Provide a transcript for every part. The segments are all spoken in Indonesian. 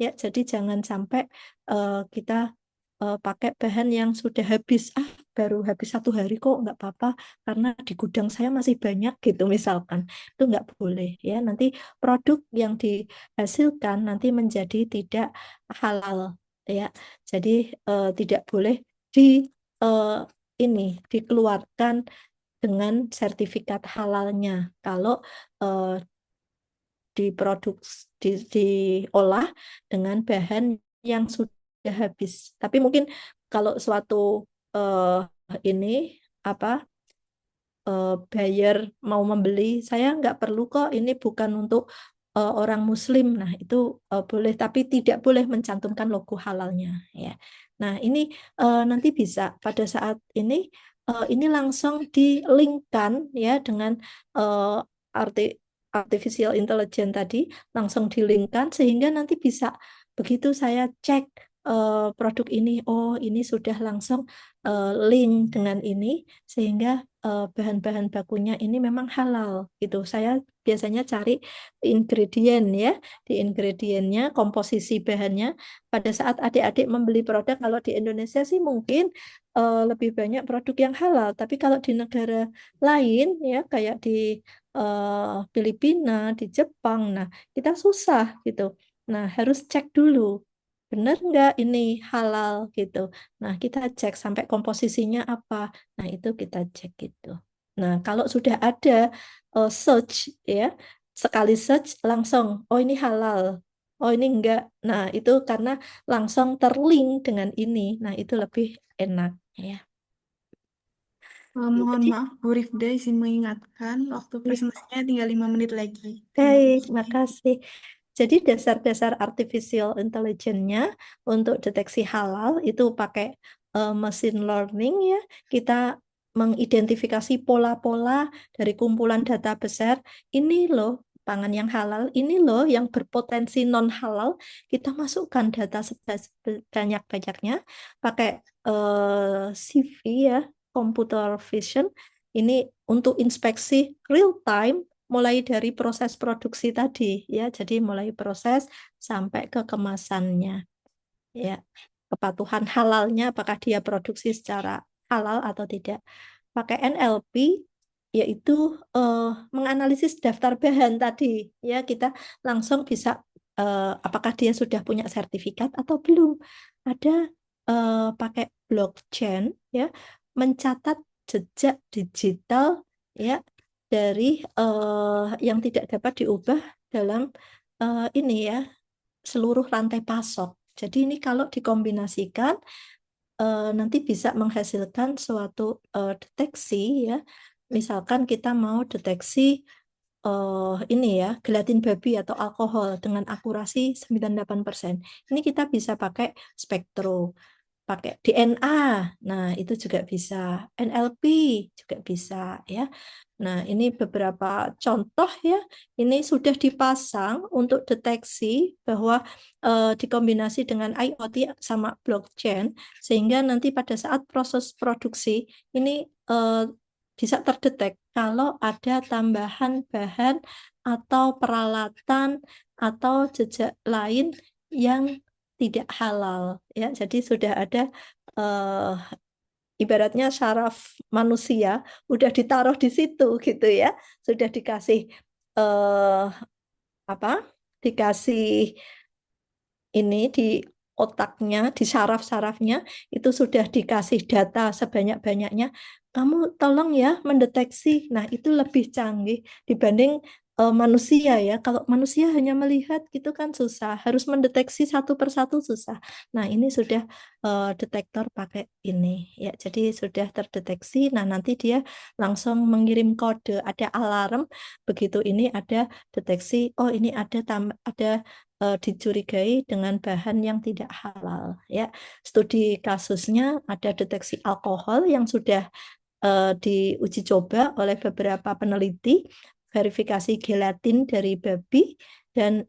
ya. Jadi jangan sampai kita pakai bahan yang sudah habis, baru habis 1 hari kok nggak apa-apa karena di gudang saya masih banyak gitu misalkan. Itu nggak boleh ya. Nanti produk yang dihasilkan nanti menjadi tidak halal ya. Jadi tidak boleh di eh, ini dikeluarkan dengan sertifikat halalnya. Kalau eh, diolah dengan bahan yang sudah habis. Tapi mungkin kalau suatu ini apa buyer mau membeli, saya nggak perlu kok, ini bukan untuk orang Muslim. Nah, itu boleh, tapi tidak boleh mencantumkan logo halalnya ya. Nah, ini nanti bisa pada saat ini langsung di-linkkan ya dengan uh, arti artificial intelligence tadi, langsung di-linkkan sehingga nanti bisa begitu saya cek produk ini, oh ini sudah langsung link dengan ini sehingga bahan-bahan bakunya ini memang halal gitu. Saya biasanya cari ingredient ya, di ingredientnya, komposisi bahannya. Pada saat adik-adik membeli produk, kalau di Indonesia sih mungkin lebih banyak produk yang halal. Tapi kalau di negara lain ya, kayak di Filipina, di Jepang, nah kita susah gitu. Nah harus cek dulu. Benar nggak ini halal gitu. Nah, kita cek sampai komposisinya apa. Nah, itu kita cek gitu. Nah, kalau sudah ada search ya, sekali search langsung, oh ini halal, oh ini enggak. Nah, itu karena langsung terlink dengan ini. Nah, itu lebih enak ya. Mohon Jadi, maaf, Bu Rifda izin mengingatkan waktu ya, presentasinya tinggal 5 menit lagi. Terima baik, kasih. makasih. Jadi dasar-dasar artificial intelligence-nya untuk deteksi halal itu pakai machine learning ya. Kita mengidentifikasi pola-pola dari kumpulan data besar. Ini loh pangan yang halal, ini loh yang berpotensi non halal. Kita masukkan data sebanyak-banyaknya pakai CV ya, computer vision. Ini untuk inspeksi real time mulai dari proses produksi tadi ya. Jadi mulai proses sampai ke kemasannya ya. Kepatuhan halalnya apakah dia produksi secara halal atau tidak. Pakai NLP yaitu eh, menganalisis daftar bahan tadi ya, kita langsung bisa apakah dia sudah punya sertifikat atau belum. Ada pakai blockchain ya, mencatat jejak digital ya dari yang tidak dapat diubah dalam ini ya, seluruh rantai pasok. Jadi ini kalau dikombinasikan nanti bisa menghasilkan suatu deteksi ya. Misalkan kita mau deteksi ini ya, gelatin babi atau alkohol dengan akurasi 98%. Ini kita bisa pakai spektro, pakai DNA. Nah, itu juga bisa. NLP juga bisa ya. Nah, ini beberapa contoh ya. Ini sudah dipasang untuk deteksi bahwa dikombinasi dengan IoT sama blockchain sehingga nanti pada saat proses produksi ini bisa terdetek kalau ada tambahan bahan atau peralatan atau jejak lain yang tidak halal ya. Jadi sudah ada eh, ibaratnya syaraf manusia udah ditaruh di situ gitu ya. Sudah dikasih eh, apa? Dikasih ini di otaknya, di saraf-sarafnya itu sudah dikasih data sebanyak-banyaknya. Kamu tolong ya mendeteksi. Nah, itu lebih canggih dibanding manusia ya. Kalau manusia hanya melihat gitu kan susah, harus mendeteksi satu persatu susah. Nah, ini sudah detektor pakai ini ya. Jadi sudah terdeteksi. Nah, nanti dia langsung mengirim kode, ada alarm begitu ini ada deteksi. Oh, ini ada dicurigai dengan bahan yang tidak halal ya. Studi kasusnya ada deteksi alkohol yang sudah diuji coba oleh beberapa peneliti, verifikasi gelatin dari babi dan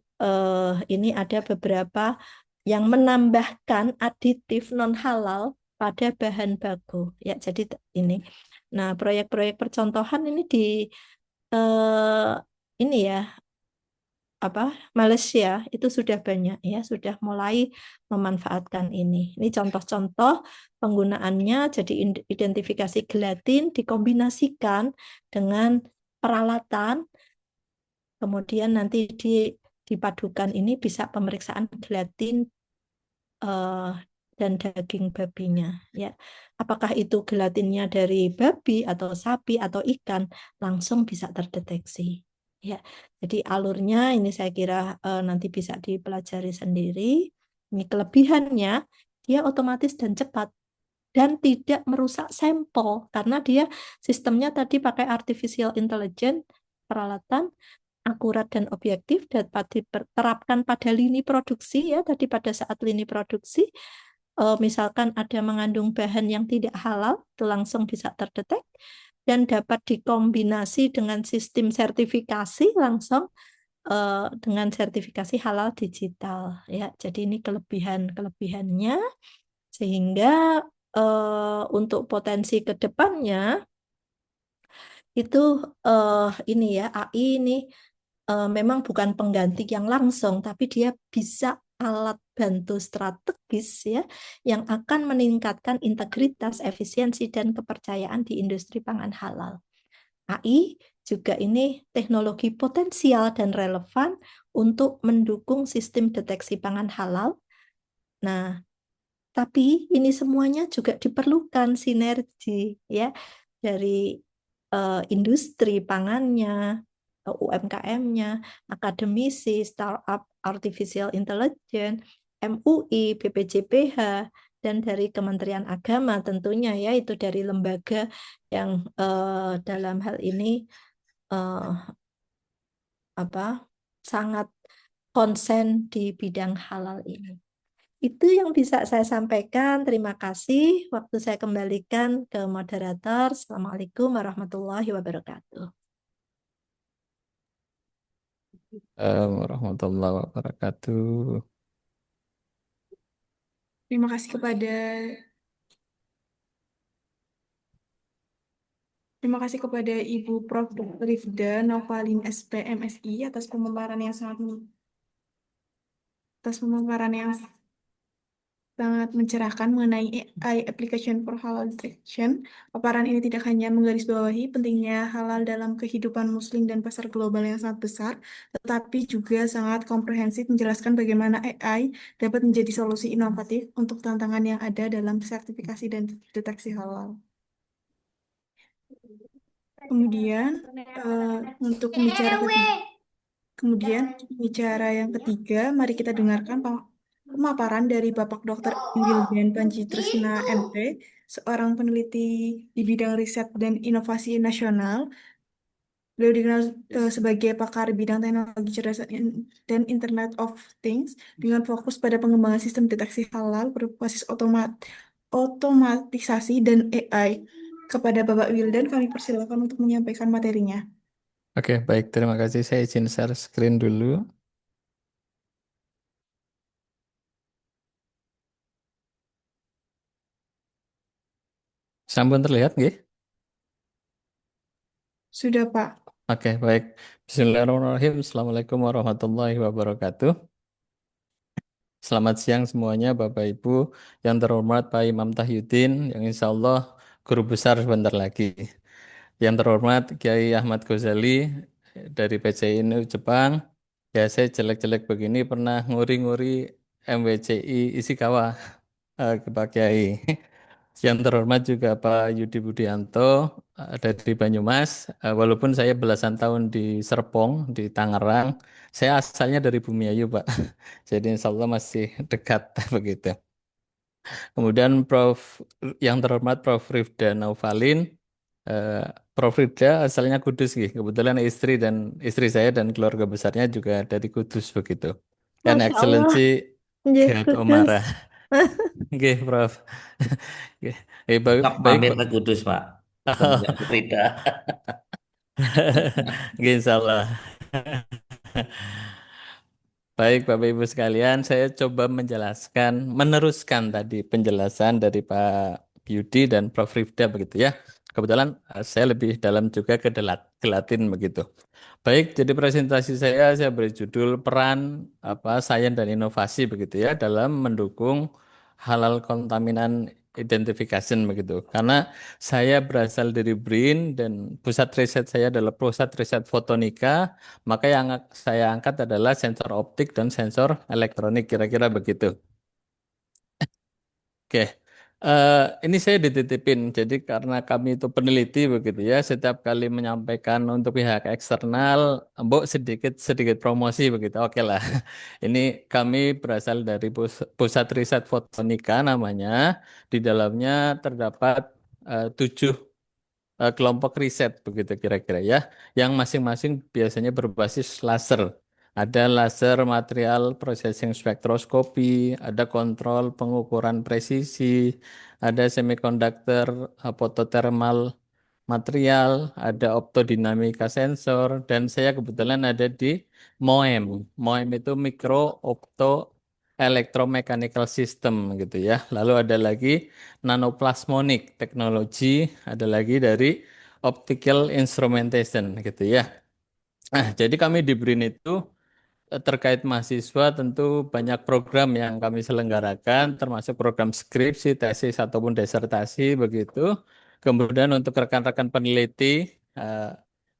ini ada beberapa yang menambahkan aditif non halal pada bahan baku ya. Jadi ini. Nah, proyek-proyek percontohan ini di ini ya apa Malaysia itu sudah banyak ya, sudah mulai memanfaatkan ini. Ini contoh-contoh penggunaannya. Jadi identifikasi gelatin dikombinasikan dengan peralatan, kemudian nanti dipadukan ini bisa pemeriksaan gelatin eh, dan daging babinya ya. Apakah itu gelatinnya dari babi atau sapi atau ikan langsung bisa terdeteksi ya. Jadi alurnya ini saya kira nanti bisa dipelajari sendiri. Ini kelebihannya dia otomatis dan cepat dan tidak merusak sampel karena dia sistemnya tadi pakai artificial intelligence peralatan akurat dan objektif dapat diterapkan pada lini produksi ya tadi pada saat lini produksi misalkan ada mengandung bahan yang tidak halal itu langsung bisa terdetek dan dapat dikombinasi dengan sistem sertifikasi langsung dengan sertifikasi halal digital ya jadi ini kelebihannya sehingga untuk potensi ke depannya itu ini ya AI ini memang bukan pengganti yang langsung, tapi dia bisa alat bantu strategis ya yang akan meningkatkan integritas, efisiensi, dan kepercayaan di industri pangan halal. AI juga ini teknologi potensial dan relevan untuk mendukung sistem deteksi pangan halal. Nah, tapi ini semuanya juga diperlukan sinergi ya dari industri pangannya, UMKM-nya, akademisi, startup artificial intelligence, MUI, BPJPH, dan dari Kementerian Agama tentunya ya itu dari lembaga yang dalam hal ini eh, apa sangat konsen di bidang halal ini. Itu yang bisa saya sampaikan. Terima kasih. Waktu saya kembalikan ke moderator. Assalamualaikum warahmatullahi wabarakatuh. Warahmatullahi wabarakatuh. Terima kasih kepada Terima kasih kepada Ibu Prof. Dr. Rifda Novalin SP MSI atas pemaparan yang sangat mencerahkan mengenai AI Application for Halal Detection. Paparan ini tidak hanya menggarisbawahi pentingnya halal dalam kehidupan Muslim dan pasar global yang sangat besar, tetapi juga sangat komprehensif menjelaskan bagaimana AI dapat menjadi solusi inovatif untuk tantangan yang ada dalam sertifikasi dan deteksi halal. Kemudian, untuk pembicara ketiga, yang ketiga, mari kita dengarkan pemaparan dari Bapak Dr. Wildan Panji Tresna MP, seorang peneliti di bidang riset dan inovasi nasional. Beliau dikenal sebagai pakar bidang teknologi cerdas dan Internet of Things dengan fokus pada pengembangan sistem deteksi halal berbasis otomatisasi dan AI. Kepada Bapak Wildan, kami persilakan untuk menyampaikan materinya. Oke, baik. Terima kasih. Saya izin share screen dulu. Sampun terlihat, nggih? Sudah, Pak. Oke, baik. Bismillahirrahmanirrahim. Assalamualaikum warahmatullahi wabarakatuh. Selamat siang semuanya, Bapak Ibu. Yang terhormat Pak Imam Tahyudin, yang insya Allah guru besar sebentar lagi. Yang terhormat Kiai Ahmad Ghazali dari PCINU Jepang. Ya, saya jelek-jelek begini pernah nguri-nguri MWCI Ishikawa ke Pak Kiai. Yang terhormat juga Pak Yudi Budianto dari Banyumas. Walaupun saya belasan tahun di Serpong, di Tangerang, saya asalnya dari Bumiayu, Pak. Jadi insya Allah masih dekat begitu. Kemudian yang terhormat Prof. Rifda Nauvalin. Eh, Prof. Rifda asalnya Kudus, gitu. Kebetulan istri saya dan keluarga besarnya juga dari Kudus begitu. Dan Masya Allah, Excellency Nggih, Kiat Kudus. Omara. Oke, Prof. Oke. Baik, Sok baik, pamit Pak. ke Kudus, Pak. Semenjak Frida. Oke, insya Allah. Baik, Bapak Ibu sekalian, saya coba meneruskan tadi penjelasan dari Pak Yudi dan Prof. Rifda begitu ya. Kebetulan saya lebih dalam juga ke gelatin begitu. Baik, jadi presentasi saya beri judul peran sains dan inovasi begitu ya dalam mendukung halal kontaminan identification begitu. Karena saya berasal dari BRIN dan pusat riset saya adalah pusat riset fotonika, maka yang saya angkat adalah sensor optik dan sensor elektronik kira-kira begitu. Oke, ini saya dititipin. Jadi karena kami itu peneliti begitu ya, setiap kali menyampaikan untuk pihak eksternal, Mbok sedikit promosi begitu. Oke lah, ini kami berasal dari pusat riset fotonika namanya. Di dalamnya terdapat 7 kelompok riset begitu kira-kira ya, yang masing-masing biasanya berbasis laser. Ada laser material processing spektroskopi, ada kontrol pengukuran presisi, ada semiconductor photothermal material, ada optodinamika sensor, dan saya kebetulan ada di MOEM. MOEM itu Micro Opto Electromechanical System gitu ya. Lalu ada lagi nanoplasmonic teknologi, ada lagi dari optical instrumentation gitu ya. Nah, jadi kami di BRIN itu terkait mahasiswa tentu banyak program yang kami selenggarakan, termasuk program skripsi, tesis ataupun disertasi begitu. Kemudian untuk rekan-rekan peneliti, eh,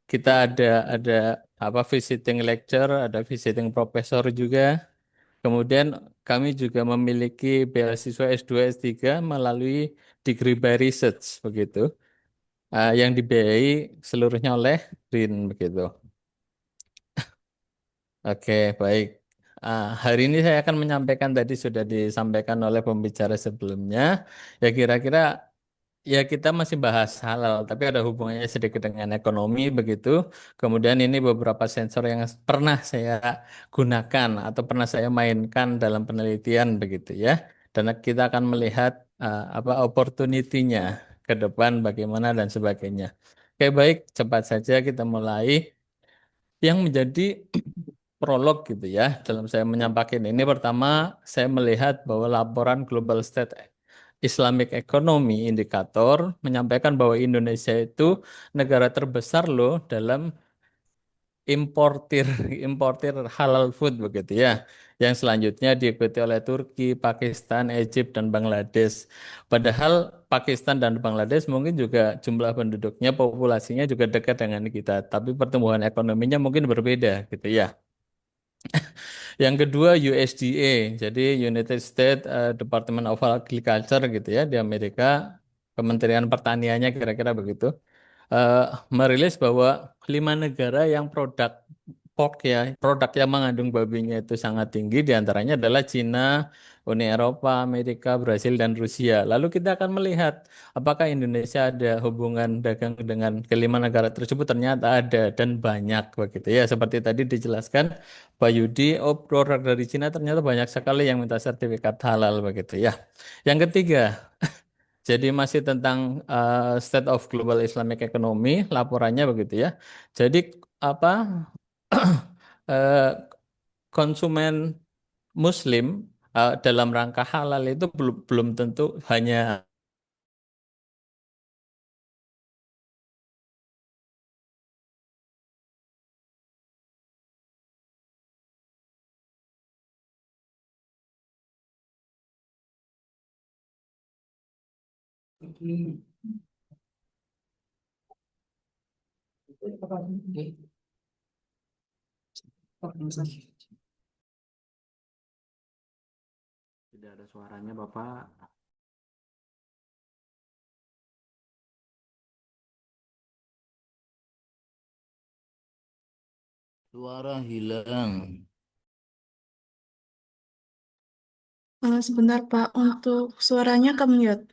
kita ada visiting lecture, ada visiting professor juga. Kemudian kami juga memiliki beasiswa S2 S3 melalui degree by research begitu, yang dibiayai seluruhnya oleh BRIN begitu. Oke, baik. Hari ini saya akan menyampaikan tadi sudah disampaikan oleh pembicara sebelumnya. Ya kira-kira ya kita masih bahas halal, tapi ada hubungannya sedikit dengan ekonomi begitu. Kemudian ini beberapa sensor yang pernah saya gunakan atau pernah saya mainkan dalam penelitian begitu ya. Dan kita akan melihat apa opportunity-nya ke depan bagaimana dan sebagainya. Oke, baik, cepat saja kita mulai. Yang menjadi prolog gitu ya dalam saya menyampaikan ini, pertama saya melihat bahwa laporan Global State Islamic Economy Indicator menyampaikan bahwa Indonesia itu negara terbesar loh dalam importir importir halal food begitu ya. Yang selanjutnya diikuti oleh Turki, Pakistan, Egypt dan Bangladesh. Padahal Pakistan dan Bangladesh mungkin juga jumlah penduduknya, populasinya juga dekat dengan kita, tapi pertumbuhan ekonominya mungkin berbeda gitu ya. Yang kedua USDA, jadi United States Department of Agriculture gitu ya di Amerika, Kementerian Pertaniannya kira-kira begitu, eh, merilis bahwa 5 negara yang produk pork ya, produk yang mengandung babinya itu sangat tinggi, diantaranya adalah Cina, Uni Eropa, Amerika, Brasil, dan Rusia. Lalu kita akan melihat apakah Indonesia ada hubungan dagang dengan kelima negara tersebut, ternyata ada dan banyak begitu ya. Seperti tadi dijelaskan Pak Yudi, oh produk dari Cina ternyata banyak sekali yang minta sertifikat halal begitu ya. Yang ketiga, jadi masih tentang State of Global Islamic Economy, laporannya begitu ya. Jadi apa eh, konsumen Muslim dalam rangka halal itu belum belum tentu hanya tidak ada suaranya Bapak. Suara hilang. Sebentar Pak, untuk suaranya mute.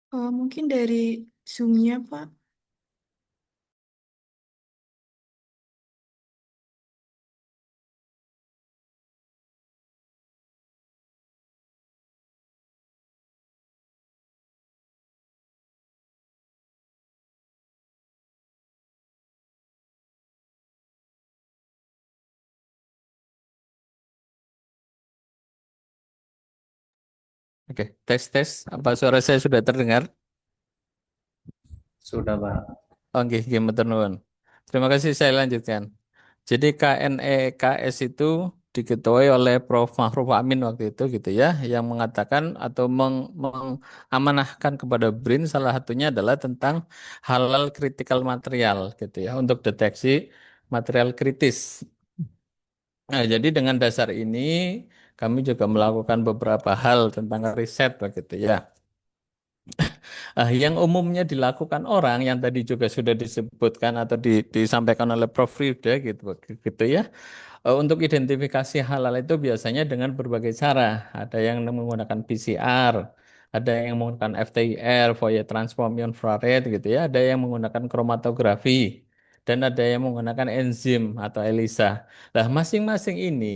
Mungkin dari Zoom-nya Pak. Oke, tes tes. Apa suara saya sudah terdengar? Sudah, Pak. Oke, gimana nuwun. Terima kasih, saya lanjutkan. Jadi KNEKS itu diketuai oleh Prof. Ma'ruf Amin waktu itu gitu ya, yang mengatakan atau mengamanahkan kepada BRIN salah satunya adalah tentang halal kritikal material gitu ya, untuk deteksi material kritis. Nah, jadi dengan dasar ini kami juga melakukan beberapa hal tentang riset begitu ya. Yang umumnya dilakukan orang yang tadi juga sudah disebutkan atau disampaikan oleh Prof. Rida gitu, gitu ya. Untuk identifikasi halal itu biasanya dengan berbagai cara. Ada yang menggunakan PCR, ada yang menggunakan FTIR, Fourier Transform Infrared gitu ya. Ada yang menggunakan kromatografi, dan ada yang menggunakan enzim atau ELISA. Nah, masing-masing ini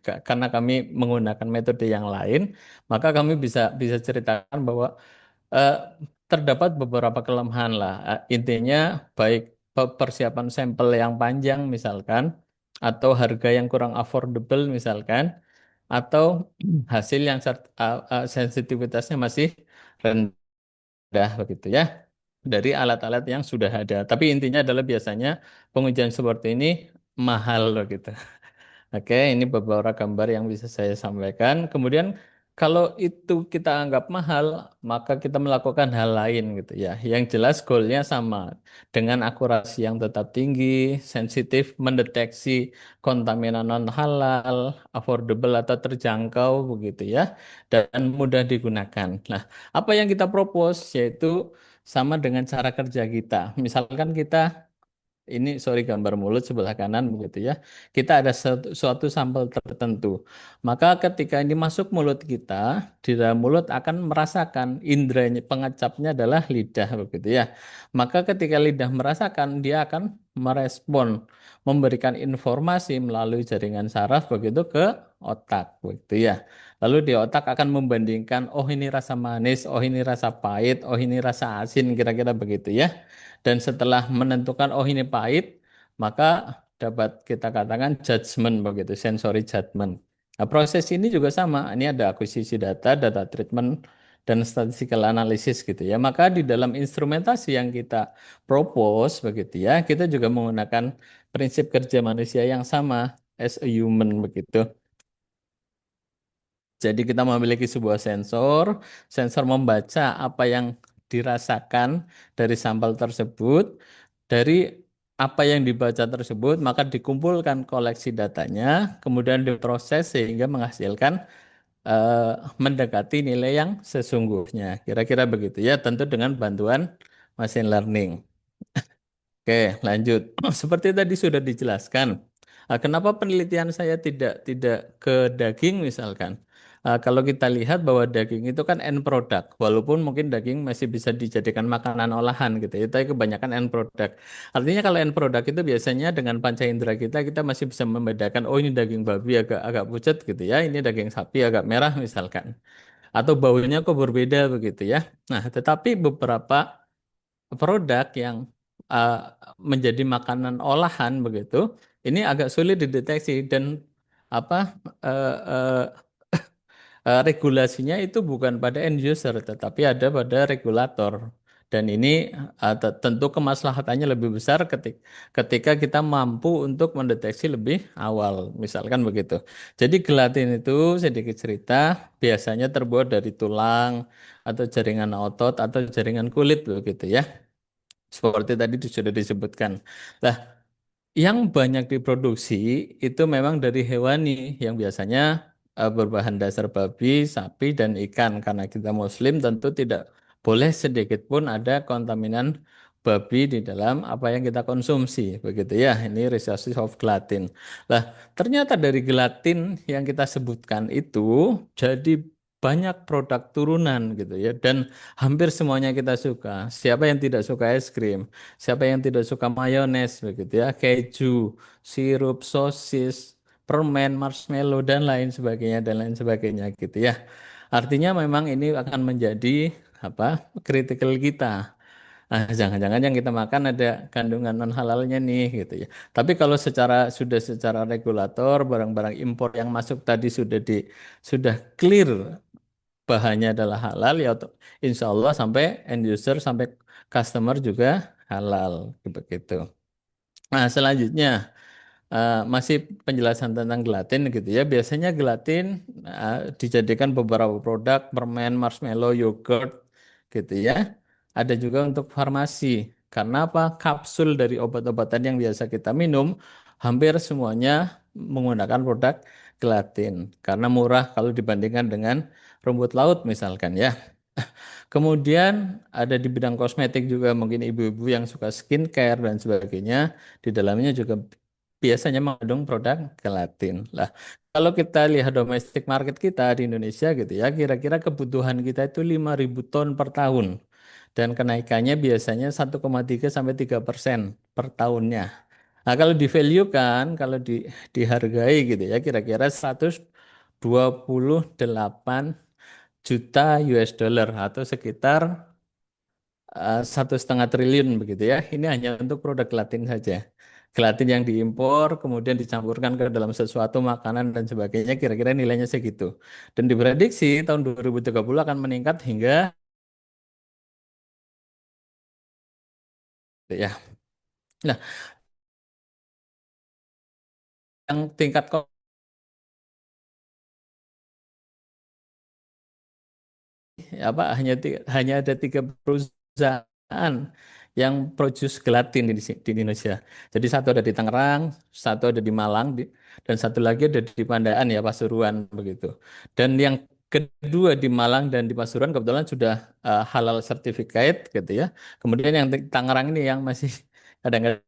karena kami menggunakan metode yang lain, maka kami bisa bisa ceritakan bahwa eh, terdapat beberapa kelemahan lah. Intinya baik persiapan sampel yang panjang misalkan, atau harga yang kurang affordable misalkan, atau hasil yang sensitivitasnya masih rendah begitu ya dari alat-alat yang sudah ada. Tapi intinya adalah biasanya pengujian seperti ini mahal begitu. Oke, ini beberapa gambar yang bisa saya sampaikan. Kemudian kalau itu kita anggap mahal, maka kita melakukan hal lain gitu ya. Yang jelas goalnya sama, dengan akurasi yang tetap tinggi, sensitif, mendeteksi kontaminan non halal, affordable atau terjangkau begitu ya, dan mudah digunakan. Nah, apa yang kita propose yaitu sama dengan cara kerja kita. Misalkan kita ini sorry gambar mulut sebelah kanan begitu ya. Kita ada suatu sampel tertentu. Maka ketika ini masuk mulut kita, di dalam mulut akan merasakan indranya pengecapnya adalah lidah begitu ya. Maka ketika lidah merasakan, dia akan merespon, memberikan informasi melalui jaringan saraf begitu ke otak begitu ya. Lalu di otak akan membandingkan, oh ini rasa manis, oh ini rasa pahit, oh ini rasa asin, kira-kira begitu ya. Dan setelah menentukan oh ini pahit, maka dapat kita katakan judgment begitu, sensory judgment. Nah, proses ini juga sama. Ini ada akuisisi data, data treatment, dan statistical analysis gitu ya. Maka di dalam instrumentasi yang kita propose begitu ya, kita juga menggunakan prinsip kerja manusia yang sama as a human begitu. Jadi kita memiliki sebuah sensor, sensor membaca apa yang dirasakan dari sampel tersebut, dari apa yang dibaca tersebut, maka dikumpulkan koleksi datanya, kemudian diproses sehingga menghasilkan eh, mendekati nilai yang sesungguhnya. Kira-kira begitu ya, tentu dengan bantuan machine learning. Oke, lanjut. Seperti tadi sudah dijelaskan, kenapa penelitian saya tidak ke daging misalkan. Kalau kita lihat bahwa daging itu kan end product, walaupun mungkin daging masih bisa dijadikan makanan olahan gitu ya, tapi kebanyakan end product. Artinya kalau end product itu biasanya dengan panca indera kita masih bisa membedakan, oh ini daging babi agak agak pucat gitu ya, ini daging sapi agak merah misalkan. Atau baunya kok berbeda begitu ya. Nah, tetapi beberapa produk yang uh, menjadi makanan olahan begitu, ini agak sulit dideteksi dan apa uh, uh, regulasinya itu bukan pada end user tetapi ada pada regulator. Dan ini tentu kemaslahatannya lebih besar ketika kita mampu untuk mendeteksi lebih awal, misalkan begitu. Jadi gelatin itu sedikit cerita biasanya terbuat dari tulang atau jaringan otot atau jaringan kulit begitu ya. Seperti tadi sudah disebutkan. Nah, yang banyak diproduksi itu memang dari hewani yang biasanya berbahan dasar babi, sapi, dan ikan. Karena kita Muslim tentu tidak boleh sedikit pun ada kontaminan babi di dalam apa yang kita konsumsi. Begitu ya, ini resources of gelatin. Nah, ternyata dari gelatin yang kita sebutkan itu jadi banyak produk turunan gitu ya. Dan hampir semuanya kita suka. Siapa yang tidak suka es krim? Siapa yang tidak suka mayones begitu ya, keju, sirup, sosis, permen, marshmallow dan lain sebagainya gitu ya. Artinya memang ini akan menjadi apa? Kritikal kita. Jangan-jangan yang kita makan ada kandungan non halalnya nih gitu ya. Tapi kalau secara regulator barang-barang impor yang masuk tadi sudah clear bahannya adalah halal ya insya Allah sampai end user sampai customer juga halal begitu. Nah, selanjutnya masih penjelasan tentang gelatin gitu ya. Biasanya gelatin dijadikan beberapa produk permen, marshmallow, yogurt gitu ya. Ada juga untuk farmasi. Karena apa? Kapsul dari obat-obatan yang biasa kita minum hampir semuanya menggunakan produk gelatin karena murah kalau dibandingkan dengan rumput laut misalkan ya. Kemudian ada di bidang kosmetik juga mungkin ibu-ibu yang suka skincare dan sebagainya di dalamnya juga biasanya mengandung produk gelatin. Lah, kalau kita lihat domestic market kita di Indonesia gitu ya, kira-kira kebutuhan kita itu 5.000 ton per tahun dan kenaikannya biasanya 1,3 sampai 3% per tahunnya. Nah, kalau di value kan, kalau dihargai gitu ya, kira-kira 128 juta US dollar atau sekitar 1,5 triliun begitu ya. Ini hanya untuk produk gelatin saja. Gelatin yang diimpor kemudian dicampurkan ke dalam sesuatu makanan dan sebagainya kira-kira nilainya segitu. Dan diprediksi tahun 2030 akan meningkat hingga ya. Nah, yang tingkat apa hanya ada 3 perusahaan yang produce gelatin di Indonesia. Jadi satu ada di Tangerang, satu ada di Malang, dan satu lagi ada di Pandaan ya Pasuruan begitu. Dan yang kedua di Malang dan di Pasuruan kebetulan sudah halal certificate gitu ya. Kemudian yang di Tangerang ini yang masih kadang-kadang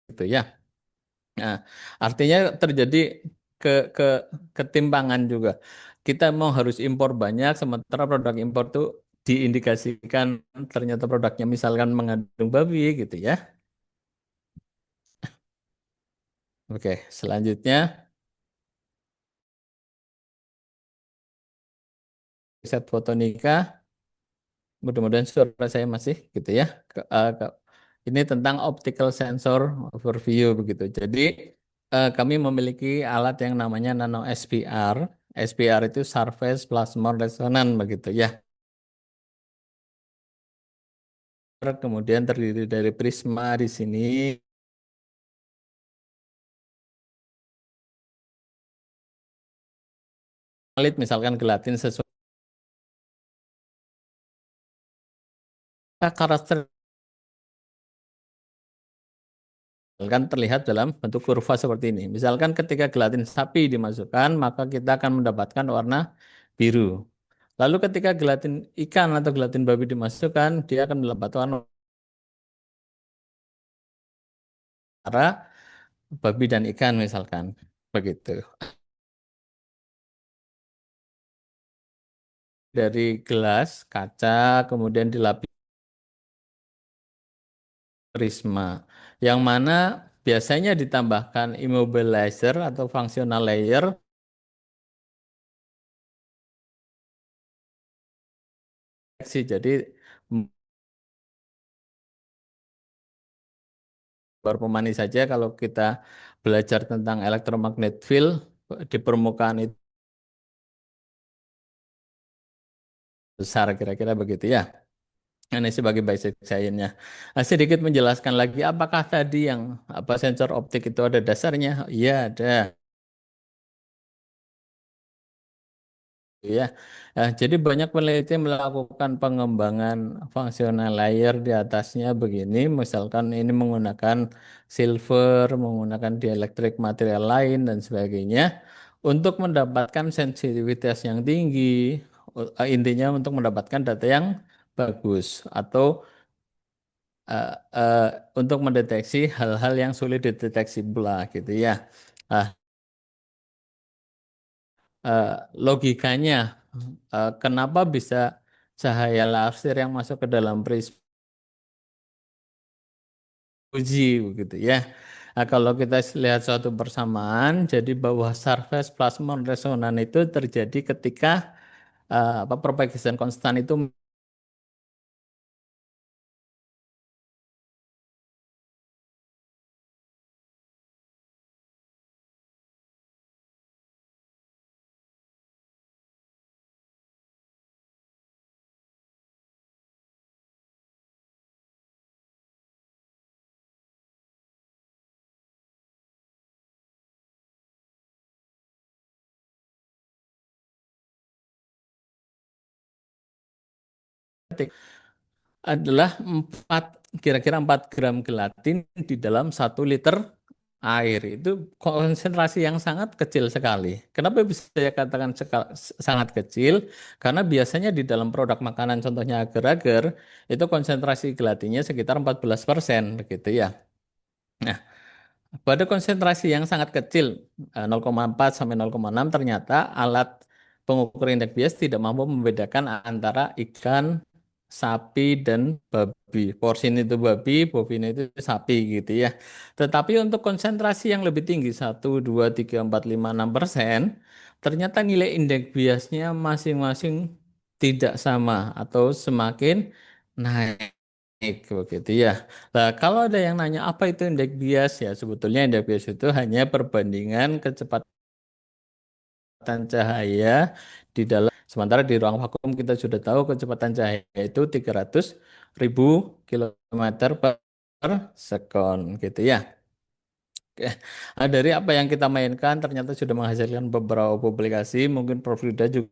gitu ya. Nah, artinya terjadi ke ke ketimpangan juga. Kita mau harus impor banyak, sementara produk impor tuh diindikasikan ternyata produknya misalkan mengandung babi gitu ya. Oke, selanjutnya riset foto nikah. Mudah-mudahan suara saya masih gitu ya. Ini tentang optical sensor overview begitu. Jadi kami memiliki alat yang namanya nano SPR. SPR itu Surface Plasmon Resonance begitu ya. Kemudian terdiri dari prisma di sini. Misalkan gelatin sesuai karakter kan terlihat dalam bentuk kurva seperti ini. Misalkan ketika gelatin sapi dimasukkan, maka kita akan mendapatkan warna biru. Lalu ketika gelatin ikan atau gelatin babi dimasukkan, dia akan mendapatkan warna babi dan ikan misalkan. Begitu. Dari gelas, kaca, kemudian dilapisi prisma. Yang mana biasanya ditambahkan immobilizer atau functional layer. Jadi baru pemanis saja kalau kita belajar tentang elektromagnet field di permukaan itu besar kira-kira begitu ya. Ini sebagai basic science-nya. Nah, sedikit menjelaskan lagi apakah tadi yang apa sensor optik itu ada dasarnya? Iya, ada. Ya, jadi banyak peneliti melakukan pengembangan fungsional layer di atasnya begini, misalkan ini menggunakan silver, menggunakan dielektrik material lain dan sebagainya, untuk mendapatkan sensitivitas yang tinggi, intinya untuk mendapatkan data yang bagus atau eh, eh, untuk mendeteksi hal-hal yang sulit dideteksi pula gitu ya. Ah, eh, logikanya kenapa bisa cahaya laser yang masuk ke dalam prisma uji begitu ya. Nah, kalau kita lihat suatu persamaan, jadi bahwa surface plasmon resonan itu terjadi ketika apa propagation konstan itu adalah kira-kira 4 gram gelatin di dalam 1 liter air. Itu konsentrasi yang sangat kecil sekali. Kenapa bisa saya katakan sangat kecil? Karena biasanya di dalam produk makanan contohnya agar-agar itu konsentrasi gelatinnya sekitar 14% begitu ya. Nah, pada konsentrasi yang sangat kecil 0,4 sampai 0,6 ternyata alat pengukur indeks bias tidak mampu membedakan antara ikan, sapi dan babi. Porsin itu babi, bovin itu sapi gitu ya. Tetapi untuk konsentrasi yang lebih tinggi 1, 2, 3, 4, 5, 6%, ternyata nilai indeks biasnya masing-masing tidak sama atau semakin naik begitu ya. Nah, kalau ada yang nanya apa itu indeks bias ya, sebetulnya indeks bias itu hanya perbandingan kecepatan cahaya di dalam, sementara di ruang vakum kita sudah tahu kecepatan cahaya itu 300.000 kilometer per sekon gitu ya. Oke. Nah, dari apa yang kita mainkan ternyata sudah menghasilkan beberapa publikasi, mungkin Prof. Rida juga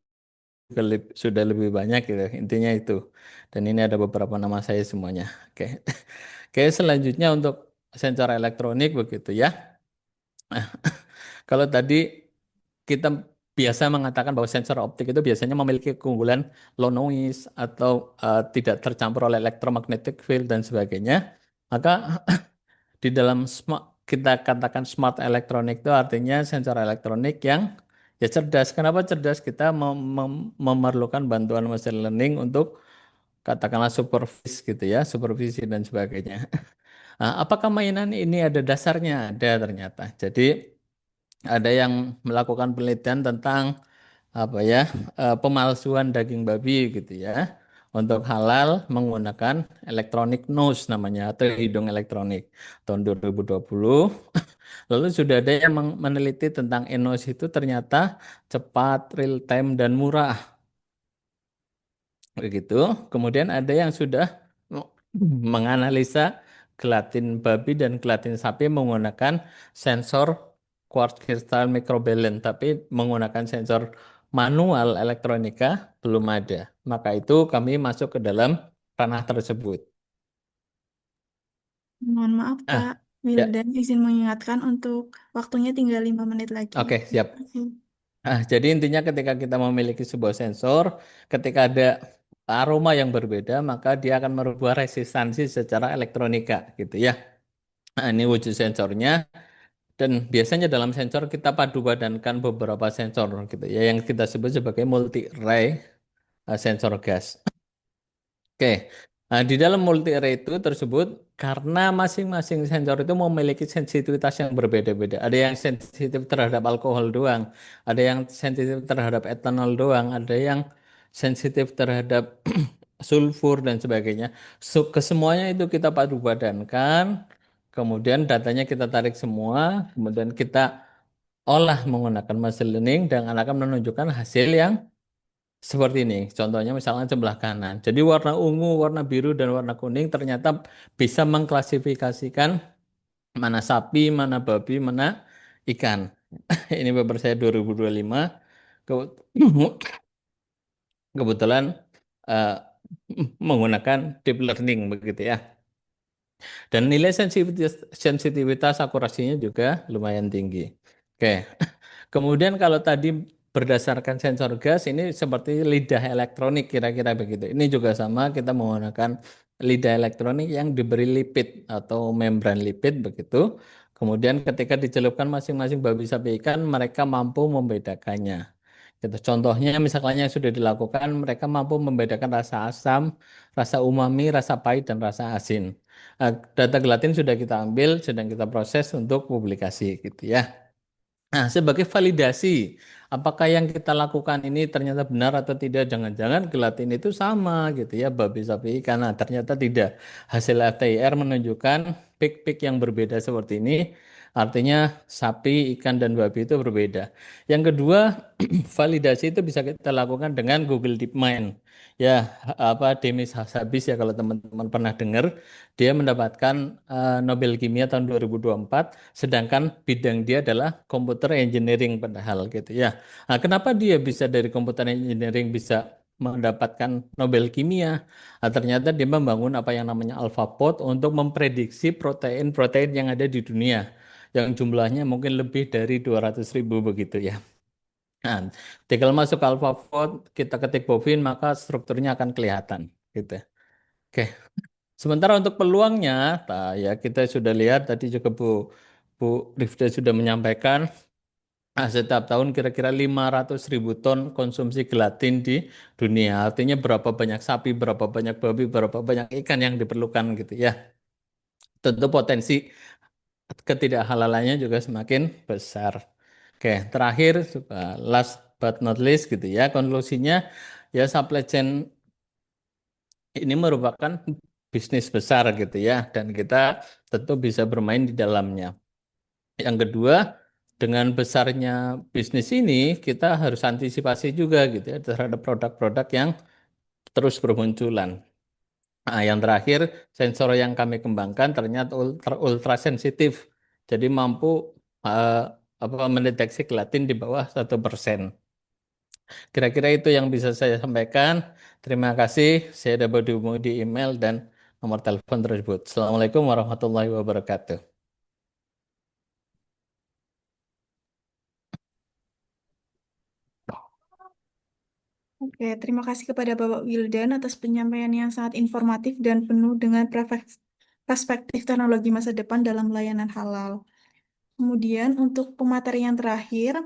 sudah lebih banyak gitu. Intinya itu. Dan ini ada beberapa nama saya semuanya. Oke. Oke, selanjutnya untuk sensor elektronik begitu ya. Kalau tadi kita biasa mengatakan bahwa sensor optik itu biasanya memiliki keunggulan low noise atau tidak tercampur oleh electromagnetic field dan sebagainya. Maka di dalam kita katakan smart electronic itu artinya sensor elektronik yang ya cerdas. Kenapa cerdas? Kita memerlukan bantuan machine learning untuk katakanlah supervisi gitu ya, supervisi dan sebagainya. Nah, apakah mainan ini ada dasarnya? Ada ternyata. Jadi ada yang melakukan penelitian tentang apa ya, pemalsuan daging babi gitu ya, untuk halal menggunakan electronic nose namanya atau hidung elektronik tahun 2020. Lalu sudah ada yang meneliti tentang enos itu ternyata cepat, real time dan murah begitu. Kemudian ada yang sudah menganalisa gelatin babi dan gelatin sapi menggunakan sensor quartz crystal microbalance, tapi menggunakan sensor manual elektronika belum ada. Maka itu kami masuk ke dalam ranah tersebut. Mohon maaf, Ah, Pak ya, Wildan, izin mengingatkan untuk waktunya tinggal 5 menit lagi. oke, siap. Jadi intinya ketika kita memiliki sebuah sensor, ketika ada aroma yang berbeda, maka dia akan merubah resistansi secara elektronika, gitu ya. Nah, ini wujud sensornya. Dan biasanya dalam sensor kita padu padankan beberapa sensor, gitu ya, yang kita sebut sebagai multi array sensor gas. Oke. Nah, di dalam multi array itu tersebut karena masing-masing sensor itu memiliki sensitivitas yang berbeda-beda. Ada yang sensitif terhadap alkohol doang, ada yang sensitif terhadap etanol doang, ada yang sensitif terhadap sulfur dan sebagainya. Kesemuanya itu kita padu padankan, kemudian datanya kita tarik semua, kemudian kita olah menggunakan machine learning dan akan menunjukkan hasil yang seperti ini, contohnya misalnya sebelah kanan. Jadi warna ungu, warna biru, dan warna kuning ternyata bisa mengklasifikasikan mana sapi, mana babi, mana ikan. Ini paper saya 2025. Ke- Kebetulan eh, menggunakan deep learning begitu ya. Dan nilai sensitivitas akurasinya juga lumayan tinggi. Oke. Kemudian kalau tadi berdasarkan sensor gas ini seperti lidah elektronik kira-kira begitu. Ini juga sama kita menggunakan lidah elektronik yang diberi lipid atau membran lipid begitu. Kemudian ketika dicelupkan masing-masing babi sapi ikan mereka mampu membedakannya. Gitu. Contohnya misalnya yang sudah dilakukan mereka mampu membedakan rasa asam, rasa umami, rasa pahit dan rasa asin. Data gelatin sudah kita ambil, sedang kita proses untuk publikasi gitu ya. Nah, sebagai validasi, apakah yang kita lakukan ini ternyata benar atau tidak? Jangan-jangan gelatin itu sama gitu ya, babi sapi ikan. Nah, ternyata tidak. Hasil FTIR menunjukkan peak-peak yang berbeda seperti ini. Artinya sapi, ikan, dan babi itu berbeda. Yang kedua, validasi itu bisa kita lakukan dengan Google DeepMind. Ya, apa Demis Hassabis ya kalau teman-teman pernah dengar, dia mendapatkan Nobel Kimia tahun 2024, sedangkan bidang dia adalah computer engineering padahal gitu ya. Nah, kenapa dia bisa dari computer engineering bisa mendapatkan Nobel Kimia. Nah, ternyata dia membangun apa yang namanya AlphaPod untuk memprediksi protein-protein yang ada di dunia, yang jumlahnya mungkin lebih dari 200.000 begitu ya. Nah, tinggal masuk ke AlphaFold, kita ketik bovin, maka strukturnya akan kelihatan. Gitu. Oke. Sementara untuk peluangnya, ya kita sudah lihat tadi juga Bu Rifda sudah menyampaikan, setiap tahun kira-kira 500.000 ton konsumsi gelatin di dunia. Artinya berapa banyak sapi, berapa banyak babi, berapa banyak ikan yang diperlukan gitu ya. Tentu potensi ketidakhalalannya juga semakin besar. Oke, terakhir, last but not least gitu ya, konklusinya ya supply chain ini merupakan bisnis besar gitu ya, dan kita tentu bisa bermain di dalamnya. Yang kedua, dengan besarnya bisnis ini, kita harus antisipasi juga gitu ya terhadap produk-produk yang terus bermunculan. Nah, yang terakhir, sensor yang kami kembangkan ternyata ultra sensitif, jadi mampu mendeteksi gelatin di bawah 1%. Kira-kira itu yang bisa saya sampaikan. Terima kasih. Saya dapat dihubungi di email dan nomor telepon tersebut. Assalamualaikum warahmatullahi wabarakatuh. Oke, terima kasih kepada Bapak Wildan atas penyampaian yang sangat informatif dan penuh dengan perspektif teknologi masa depan dalam layanan halal. Kemudian untuk pemateri yang terakhir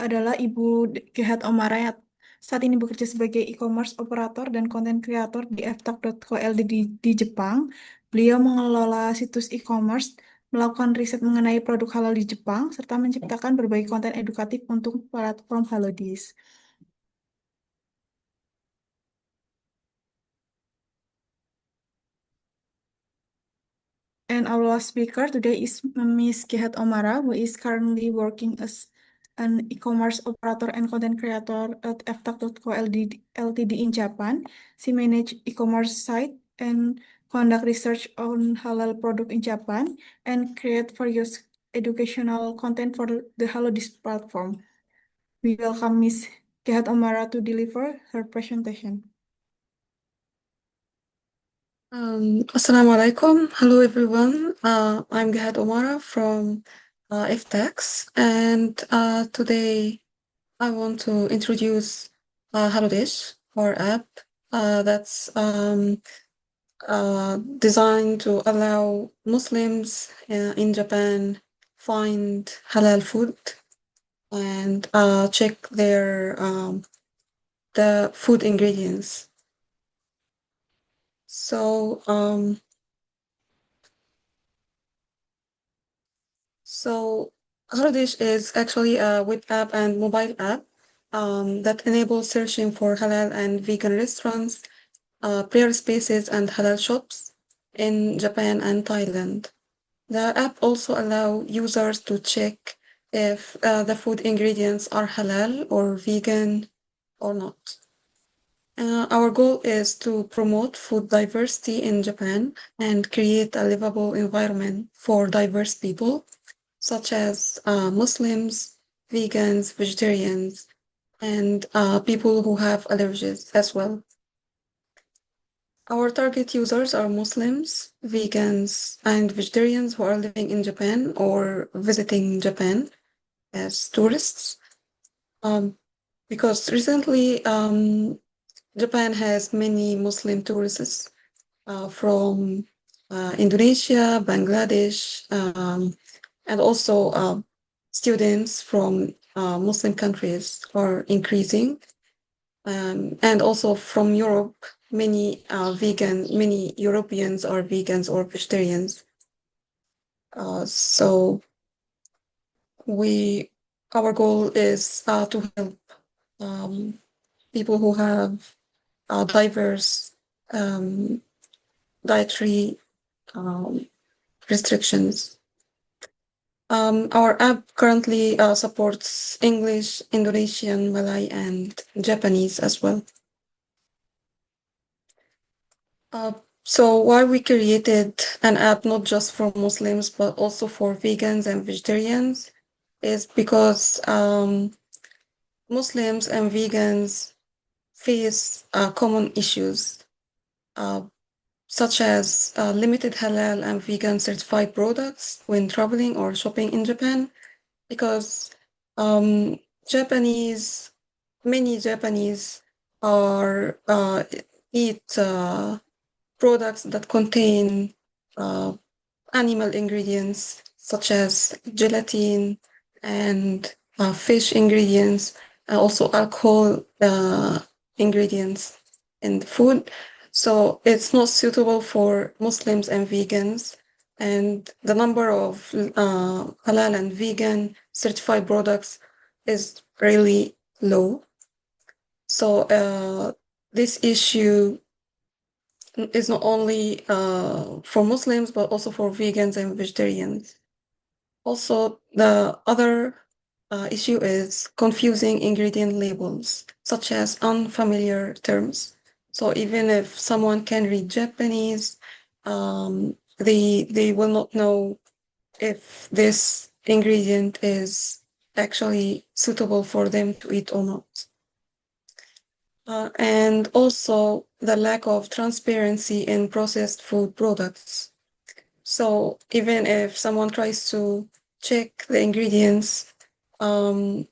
adalah Ibu Gehat Omara yang saat ini bekerja sebagai e-commerce operator dan konten kreator di ftalk.co.id di Jepang. Beliau mengelola situs e-commerce, melakukan riset mengenai produk halal di Jepang, serta menciptakan berbagai konten edukatif untuk platform Halodis. And our last speaker today is Ms. Gehat Omara, who is currently working as an e-commerce operator and content creator at ftalk.co.id Ltd in Japan. She manages e-commerce site and conduct research on halal product in Japan and create various educational content for the Halodis platform. We welcome Ms. Gehat Omara to deliver her presentation. Assalamualaikum. Hello, everyone. I'm Gehat Omara from FTAX, and today I want to introduce Halodish, our app that's designed to allow Muslims in Japan find halal food and check their the food ingredients. So Halodish is actually a web app and mobile app that enables searching for halal and vegan restaurants, prayer spaces, and halal shops in Japan and Thailand. The app also allows users to check if the food ingredients are halal or vegan or not. Our goal is to promote food diversity in Japan and create a livable environment for diverse people, such as Muslims, vegans, vegetarians, and people who have allergies as well. Our target users are Muslims, vegans, and vegetarians who are living in Japan or visiting Japan as tourists. Because recently, Japan has many Muslim tourists from Indonesia, Bangladesh, and also students from Muslim countries are increasing. And also from Europe, many Europeans are vegans or vegetarians. So our goal is to help people who have diverse dietary restrictions. Our app currently supports English, Indonesian, Malay, and Japanese as well. So why we created an app not just for Muslims, but also for vegans and vegetarians is because Muslims and vegans face common issues such as limited halal and vegan certified products when traveling or shopping in Japan, because many Japanese are eat products that contain animal ingredients such as gelatin and fish ingredients, also alcohol ingredients in the food. So it's not suitable for Muslims and vegans. And the number of halal and vegan certified products is really low. So this issue is not only for Muslims, but also for vegans and vegetarians. Also, the other issue is confusing ingredient labels, such as unfamiliar terms. So even if someone can read Japanese, they will not know if this ingredient is actually suitable for them to eat or not. And also the lack of transparency in processed food products. So even if someone tries to check the ingredients, some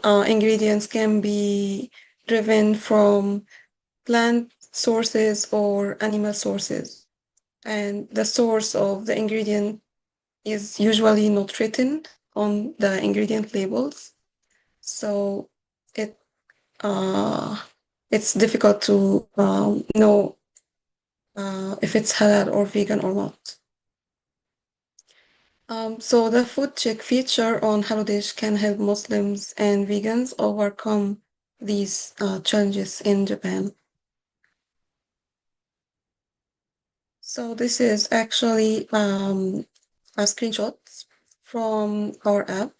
ingredients can be driven from plant sources or animal sources. And the source of the ingredient is usually not written on the ingredient labels. So it's difficult to know if it's halal or vegan or not. So the food check feature on HelloDish can help Muslims and vegans overcome these challenges in Japan. So this is actually a screenshot from our app.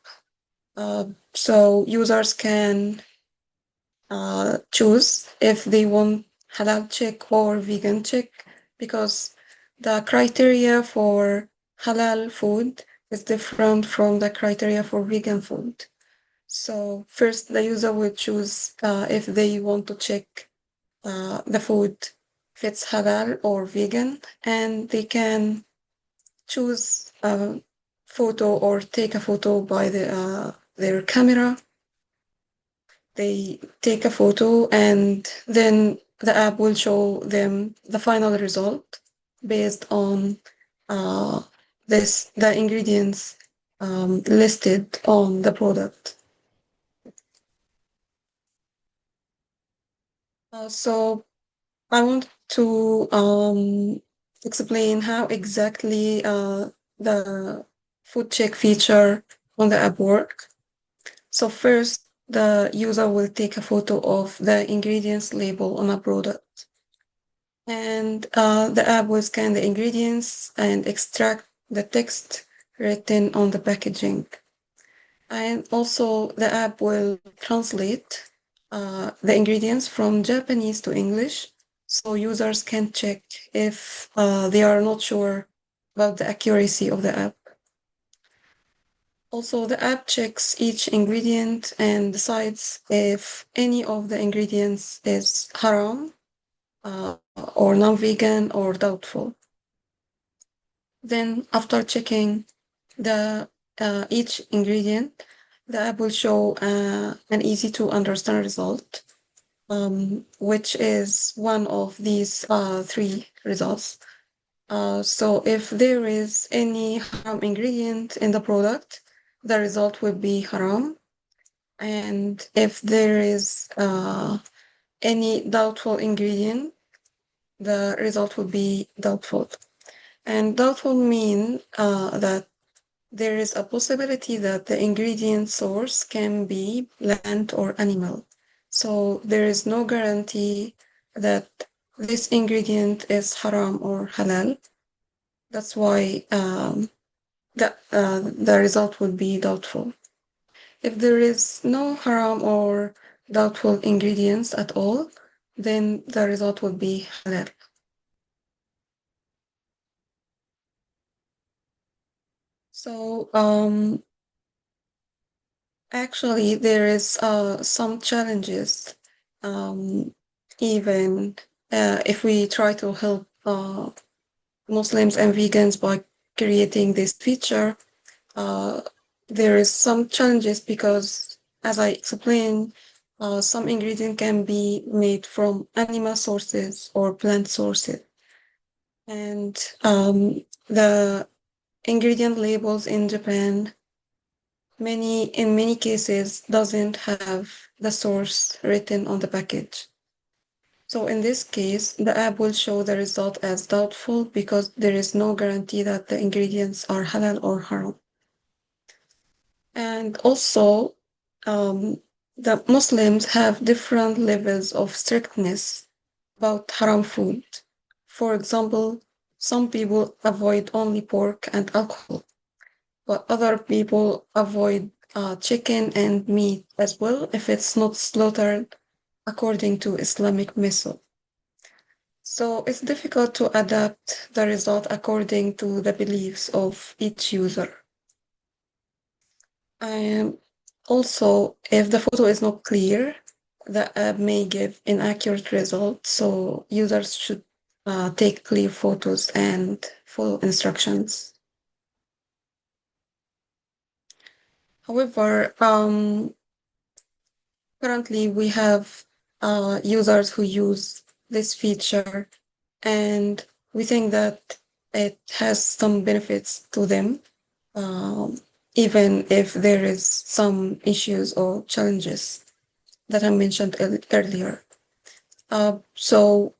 So users can choose if they want halal check or vegan check, because the criteria for halal food is different from the criteria for vegan food. So first, the user will choose if they want to check the food if it's halal or vegan, and they can choose a photo or take a photo by their camera. They take a photo and then the app will show them the final result based on the ingredients listed on the product. So I want to explain how exactly the food check feature on the app work. So first, the user will take a photo of the ingredients label on a product. And the app will scan the ingredients and extract the text written on the packaging. And also the app will translate the ingredients from Japanese to English, so users can check if they are not sure about the accuracy of the app. Also, the app checks each ingredient and decides if any of the ingredients is haram or non-vegan or doubtful. Then, after checking each ingredient, the app will show an easy to understand result, which is one of these three results. So if there is any haram ingredient in the product, the result will be haram. And if there is any doubtful ingredient, the result will be doubtful. And doubtful mean that there is a possibility that the ingredient source can be plant or animal. So there is no guarantee that this ingredient is haram or halal. That's why the result would be doubtful. If there is no haram or doubtful ingredients at all, then the result would be halal. So Actually, there is some challenges, even if we try to help Muslims and vegans by creating this feature. There is some challenges because, as I explained, some ingredient can be made from animal sources or plant sources, and the ingredient labels in Japan in many cases doesn't have the source written on the package. So in this case, the app will show the result as doubtful because there is no guarantee that the ingredients are halal or haram. And also, the Muslims have different levels of strictness about haram food. For example, some people avoid only pork and alcohol, but other people avoid chicken and meat as well if it's not slaughtered according to Islamic method. So it's difficult to adapt the result according to the beliefs of each user. Also, if the photo is not clear, the app may give inaccurate results, so users should take clear photos and follow instructions. However, currently we have users who use this feature, and we think that it has some benefits to them, even if there is some issues or challenges that I mentioned earlier. So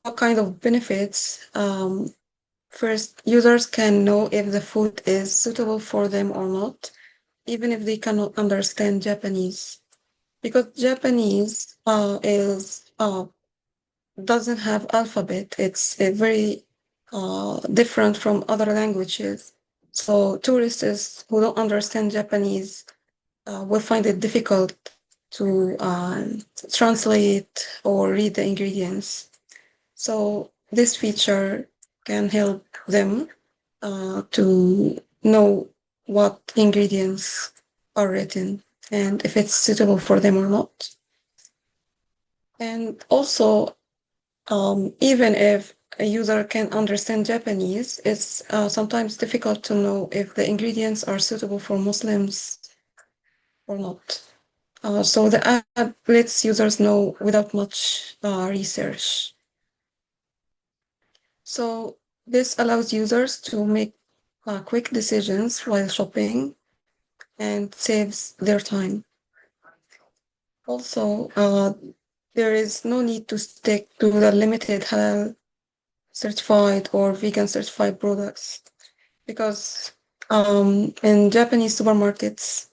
what kind of benefits? First, users can know if the food is suitable for them or not, even if they cannot understand Japanese. Because Japanese doesn't have alphabet. It's very different from other languages. So tourists who don't understand Japanese will find it difficult to translate or read the ingredients. So this feature can help them to know what ingredients are written and if it's suitable for them or not. And also, even if a user can understand Japanese, it's sometimes difficult to know if the ingredients are suitable for Muslims or not. So the app lets users know without much research. So this allows users to make quick decisions while shopping and saves their time. Also, there is no need to stick to the limited halal certified or vegan certified products because in Japanese supermarkets,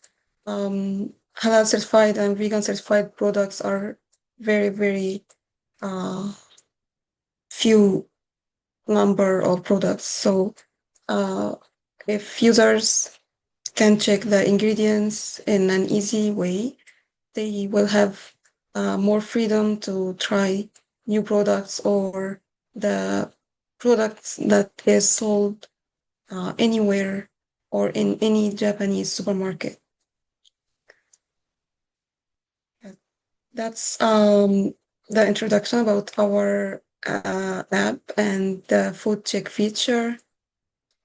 halal certified and vegan certified products are very, very few number of products. So if users can check the ingredients in an easy way, they will have more freedom to try new products or the products that is sold anywhere or in any Japanese supermarket. That's the introduction about our app and the food check feature.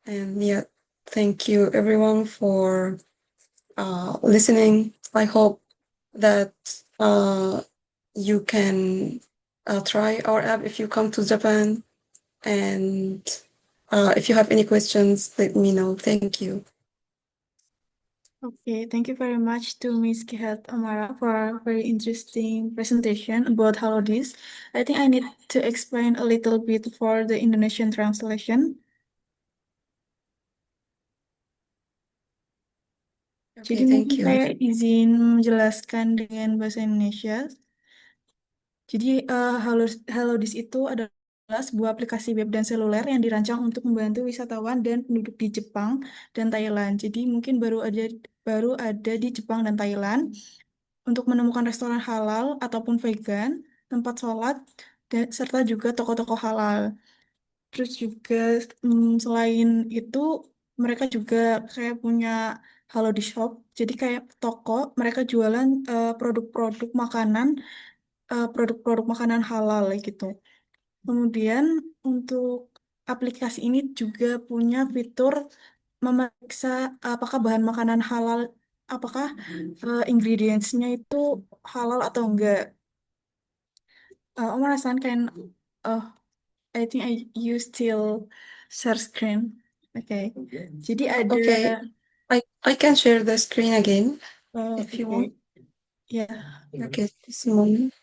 And yeah, thank you everyone for listening. I hope that you can try our app if you come to Japan. And if you have any questions, let me know. Thank you. Okay, thank you very much to Ms. Kihat Amara for a very interesting presentation about Halodis. I think I need to explain a little bit for the Indonesian translation. Jadi Okay, thank mungkin you. saya izin menjelaskan dengan bahasa Indonesia. Jadi Halodis itu adalah sebuah aplikasi web dan seluler yang dirancang untuk membantu wisatawan dan penduduk di Jepang dan Thailand. Jadi mungkin baru ada di Jepang dan Thailand untuk menemukan restoran halal ataupun vegan, tempat sholat, serta juga toko-toko halal. Terus juga selain itu mereka juga kayak punya Halo di Shop. Jadi kayak toko, mereka jualan produk-produk makanan, produk-produk makanan halal gitu. Kemudian untuk aplikasi ini juga punya fitur memeriksa apakah bahan makanan halal, apakah ingredients-nya itu halal atau enggak. Omar Hasan can, oh, I think you still share screen. Oke. Jadi ada, Okay, I can share the screen again if you want. ya. Okay, this moment.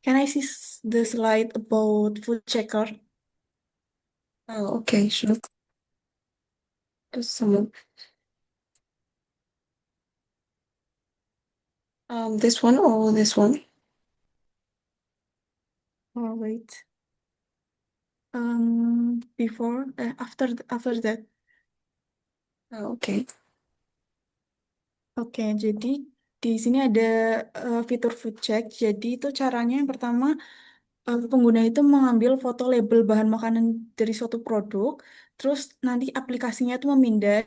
Can I see the slide about food checker? Oh, okay, sure. Just a moment. This one or this one? Oh, wait. After that. Oh, okay. Oke, jadi di sini ada fitur food check. Jadi itu caranya yang pertama, pengguna itu mengambil foto label bahan makanan dari suatu produk, terus nanti aplikasinya itu memindai,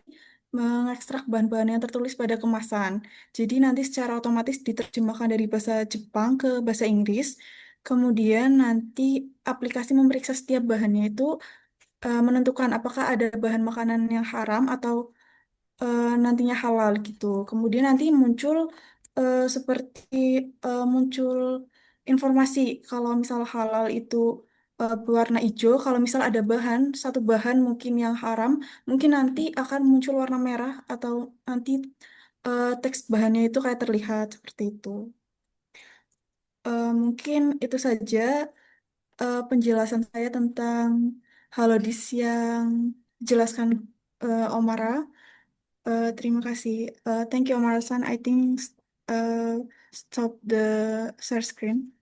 mengekstrak bahan-bahan yang tertulis pada kemasan. Jadi nanti secara otomatis diterjemahkan dari bahasa Jepang ke bahasa Inggris. Kemudian nanti aplikasi memeriksa setiap bahannya itu, menentukan apakah ada bahan makanan yang haram atau nantinya halal gitu. Kemudian nanti muncul seperti muncul informasi kalau misal halal itu berwarna hijau, kalau misal ada satu bahan mungkin yang haram, mungkin nanti akan muncul warna merah atau nanti teks bahannya itu kayak terlihat seperti itu. Mungkin itu saja penjelasan saya tentang Halodis yang dijelaskan Omara. Terima kasih. Thank you, Omar-san. I think uh, stop the share screen.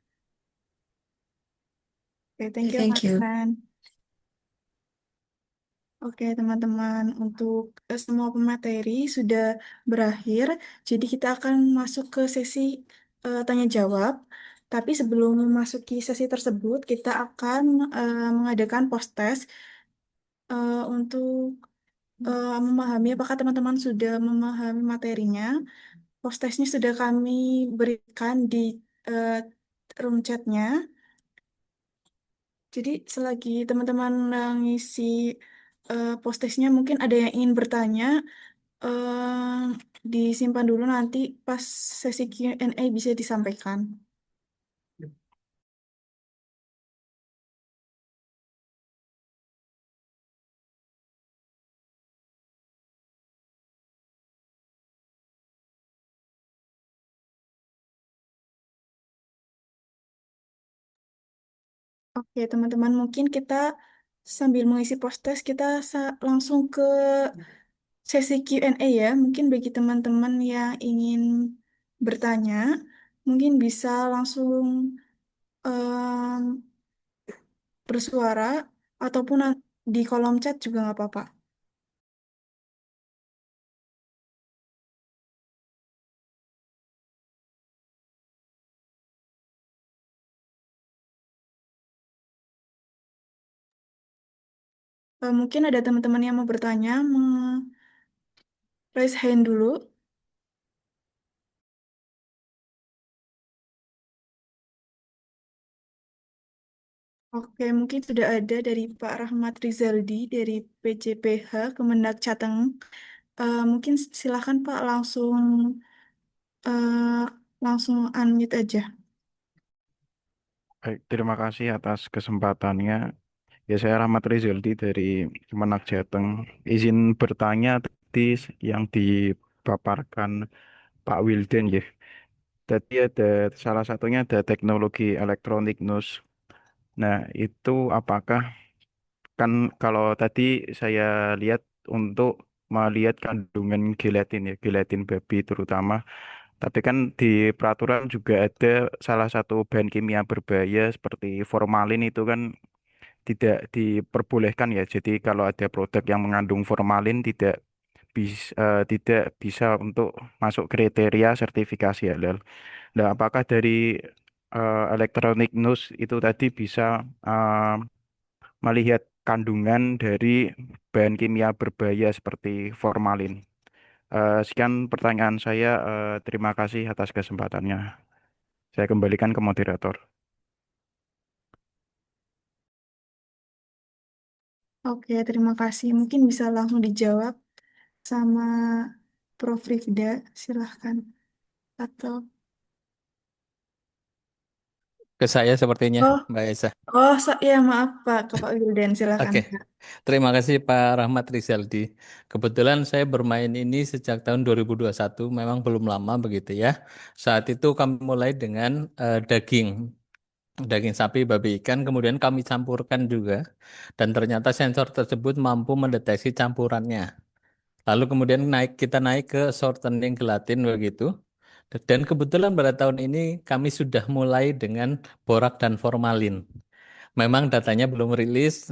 Oke, thank Okay, you, thank you. Omar-san. Oke, teman-teman, untuk semua pemateri sudah berakhir. Jadi kita akan masuk ke sesi tanya jawab. Tapi sebelum memasuki sesi tersebut, kita akan mengadakan post test untuk memahami apakah teman-teman sudah memahami materinya. Post testnya sudah kami berikan di eh, room chatnya. Jadi selagi teman-teman ngisi post testnya, mungkin ada yang ingin bertanya, disimpan dulu nanti pas sesi Q&A bisa disampaikan. Oke, teman-teman, mungkin kita sambil mengisi post test, kita langsung ke sesi Q&A ya. Mungkin bagi teman-teman yang ingin bertanya, mungkin bisa langsung em, bersuara ataupun di kolom chat juga nggak apa-apa. Mungkin ada teman-teman yang mau bertanya, raise hand dulu. Oke, mungkin sudah ada dari Pak Rahmat Rizaldi dari PJPH Kemenag Jateng. Mungkin silakan Pak eh, langsung unmute aja. Baik, terima kasih atas kesempatannya. Ya, saya Rahmat Rizaldi dari Kemenak Jateng. Izin bertanya tadi yang dipaparkan Pak Wildan ya. Tadi ada salah satunya ada teknologi elektronik NUS. Nah, itu apakah kan kalau tadi saya lihat untuk melihat kandungan gelatin ya, gelatin babi terutama. Tapi kan di peraturan juga ada salah satu bahan kimia berbahaya seperti formalin itu kan tidak diperbolehkan ya. Jadi kalau ada produk yang mengandung formalin tidak bisa untuk masuk kriteria sertifikasi halal. Nah, apakah dari Electronic News itu tadi bisa melihat kandungan dari bahan kimia berbahaya seperti formalin? Sekian pertanyaan saya. Terima kasih atas kesempatannya. Saya kembalikan ke moderator. Oke, terima kasih. Mungkin bisa langsung dijawab sama Prof. Rifda, silahkan. Atau, Ke saya sepertinya, oh, Mbak Esa. ya maaf Pak, ke Pak Wildan, silahkan Oke, Pak. terima kasih Pak Rahmat Rizaldi. Kebetulan saya bermain ini sejak tahun 2021, memang belum lama begitu ya. Saat itu kami mulai dengan daging sapi, babi, ikan, kemudian kami campurkan juga. Dan ternyata sensor tersebut mampu mendeteksi campurannya. Lalu kemudian kita naik ke shortening gelatin begitu. Dan kebetulan pada tahun ini kami sudah mulai dengan borak dan formalin. Memang datanya belum rilis,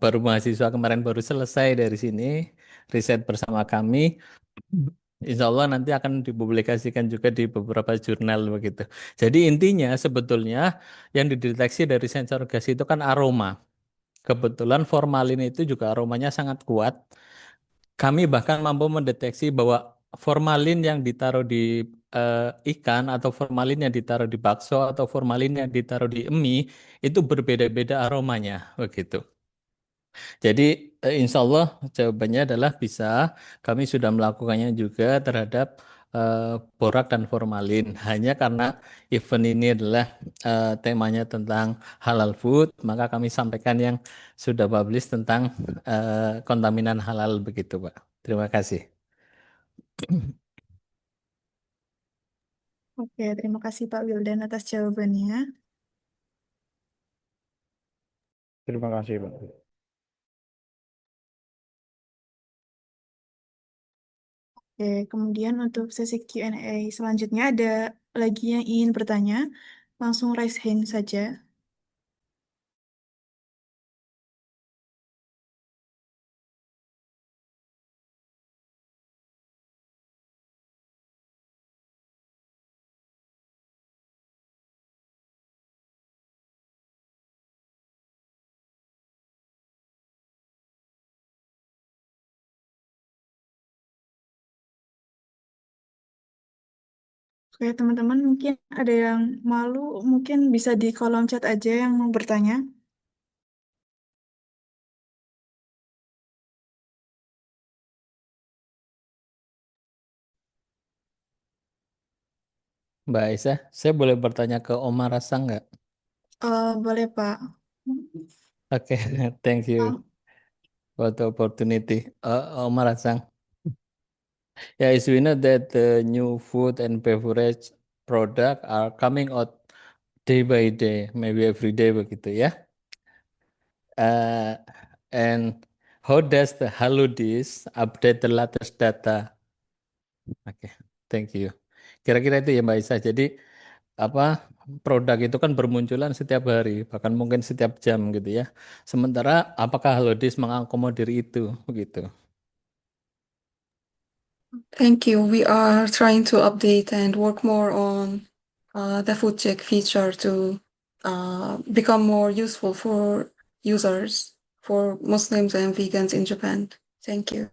baru mahasiswa kemarin baru selesai dari sini, riset bersama kami. Insya Allah nanti akan dipublikasikan juga di beberapa jurnal begitu. Jadi intinya sebetulnya yang dideteksi dari sensor gas itu kan aroma. Kebetulan formalin itu juga aromanya sangat kuat. Kami bahkan mampu mendeteksi bahwa formalin yang ditaruh di ikan atau formalin yang ditaruh di bakso atau formalin yang ditaruh di mie itu berbeda-beda aromanya begitu. Jadi insya Allah jawabannya adalah bisa. Kami sudah melakukannya juga terhadap eh, borak dan formalin. Hanya karena event ini adalah temanya tentang halal food, maka kami sampaikan yang sudah publish tentang kontaminan halal begitu, Pak. Terima kasih. Oke, terima kasih Pak Wildan atas jawabannya. Terima kasih, Pak. Oke, kemudian untuk sesi Q&A selanjutnya ada lagi yang ingin bertanya, langsung raise hand saja. Oke, teman-teman mungkin ada yang malu, mungkin bisa di kolom chat aja yang mau bertanya. Mbak Aisyah, saya boleh bertanya ke Omar Rasa nggak? Boleh Pak. Oke, thank you for the opportunity. Omar Rasa. Yeah, as we know that the new food and beverage product are coming out day by day, maybe every day begitu ya. Uh, and how does the Haludis update the latest data? Oke, thank you. Kira-kira itu ya Mbak Isa. Jadi apa produk itu kan bermunculan setiap hari, bahkan mungkin setiap jam gitu ya. Sementara apakah Haludis mengakomodir itu begitu? Thank you. We are trying to update and work more on the food check feature to become more useful for users, for Muslims and vegans in Japan. Thank you.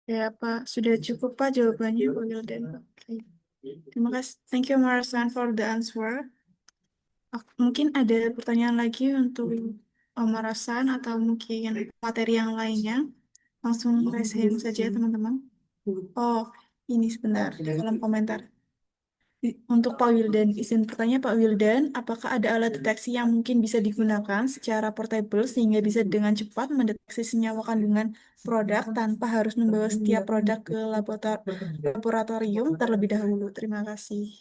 Ya Pak, sudah cukup Pak jawabannya Pak Wildan. Oke. Terima kasih. Thank you Marsan for the answer. Mungkin ada pertanyaan lagi untuk Omar Hasan atau mungkin materi yang lainnya. Langsung raise hand saja teman-teman. Oh, ini sebentar di kolom komentar. Untuk Pak Wildan, izin bertanya Pak Wildan, apakah ada alat deteksi yang mungkin bisa digunakan secara portable sehingga bisa dengan cepat mendeteksi senyawa kandungan produk tanpa harus membawa setiap produk ke laboratorium terlebih dahulu? Terima kasih.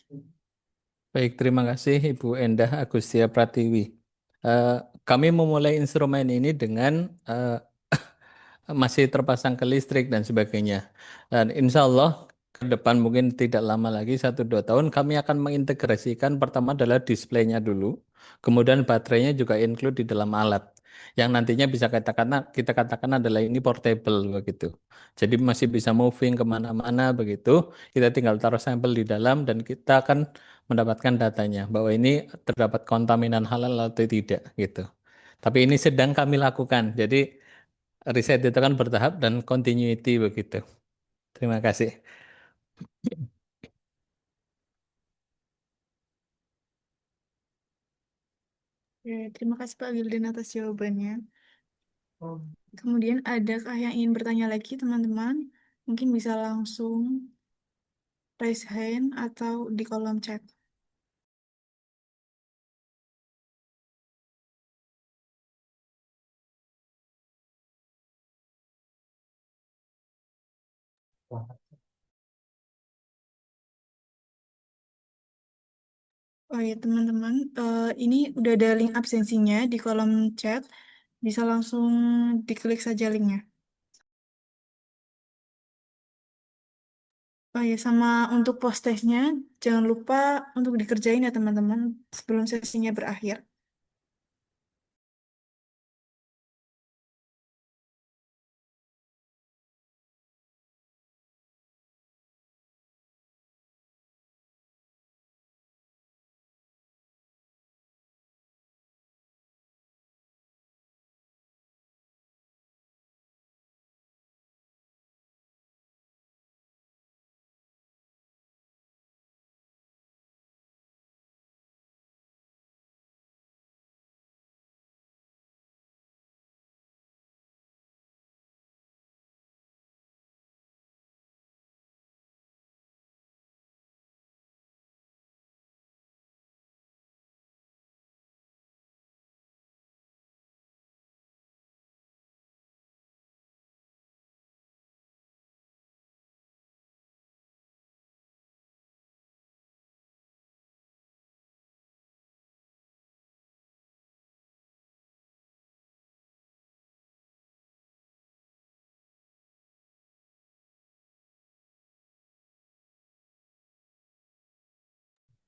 Baik, terima kasih Ibu Endah Agustia Pratiwi. Eh, Kami memulai instrumen ini dengan masih terpasang ke listrik dan sebagainya. Dan insya Allah ke depan mungkin tidak lama lagi 1-2 tahun kami akan mengintegrasikan pertama adalah displaynya dulu, kemudian baterainya juga include di dalam alat. Yang nantinya bisa kita katakan adalah ini portable begitu. Jadi masih bisa moving kemana-mana begitu. Kita tinggal taruh sampel di dalam dan kita akan mendapatkan datanya bahwa ini terdapat kontaminan halal atau tidak gitu. Tapi ini sedang kami lakukan. Jadi riset itu kan bertahap dan continuity begitu. Terima kasih. Oke, terima kasih Pak Wildan atas jawabannya. Kemudian adakah yang ingin bertanya lagi teman-teman? Mungkin bisa langsung raise hand atau di kolom chat. Oh ya teman-teman, ini udah ada link absensinya di kolom chat. Bisa langsung diklik saja linknya. Oh ya, sama untuk post testnya, jangan lupa untuk dikerjain ya teman-teman sebelum sesinya berakhir.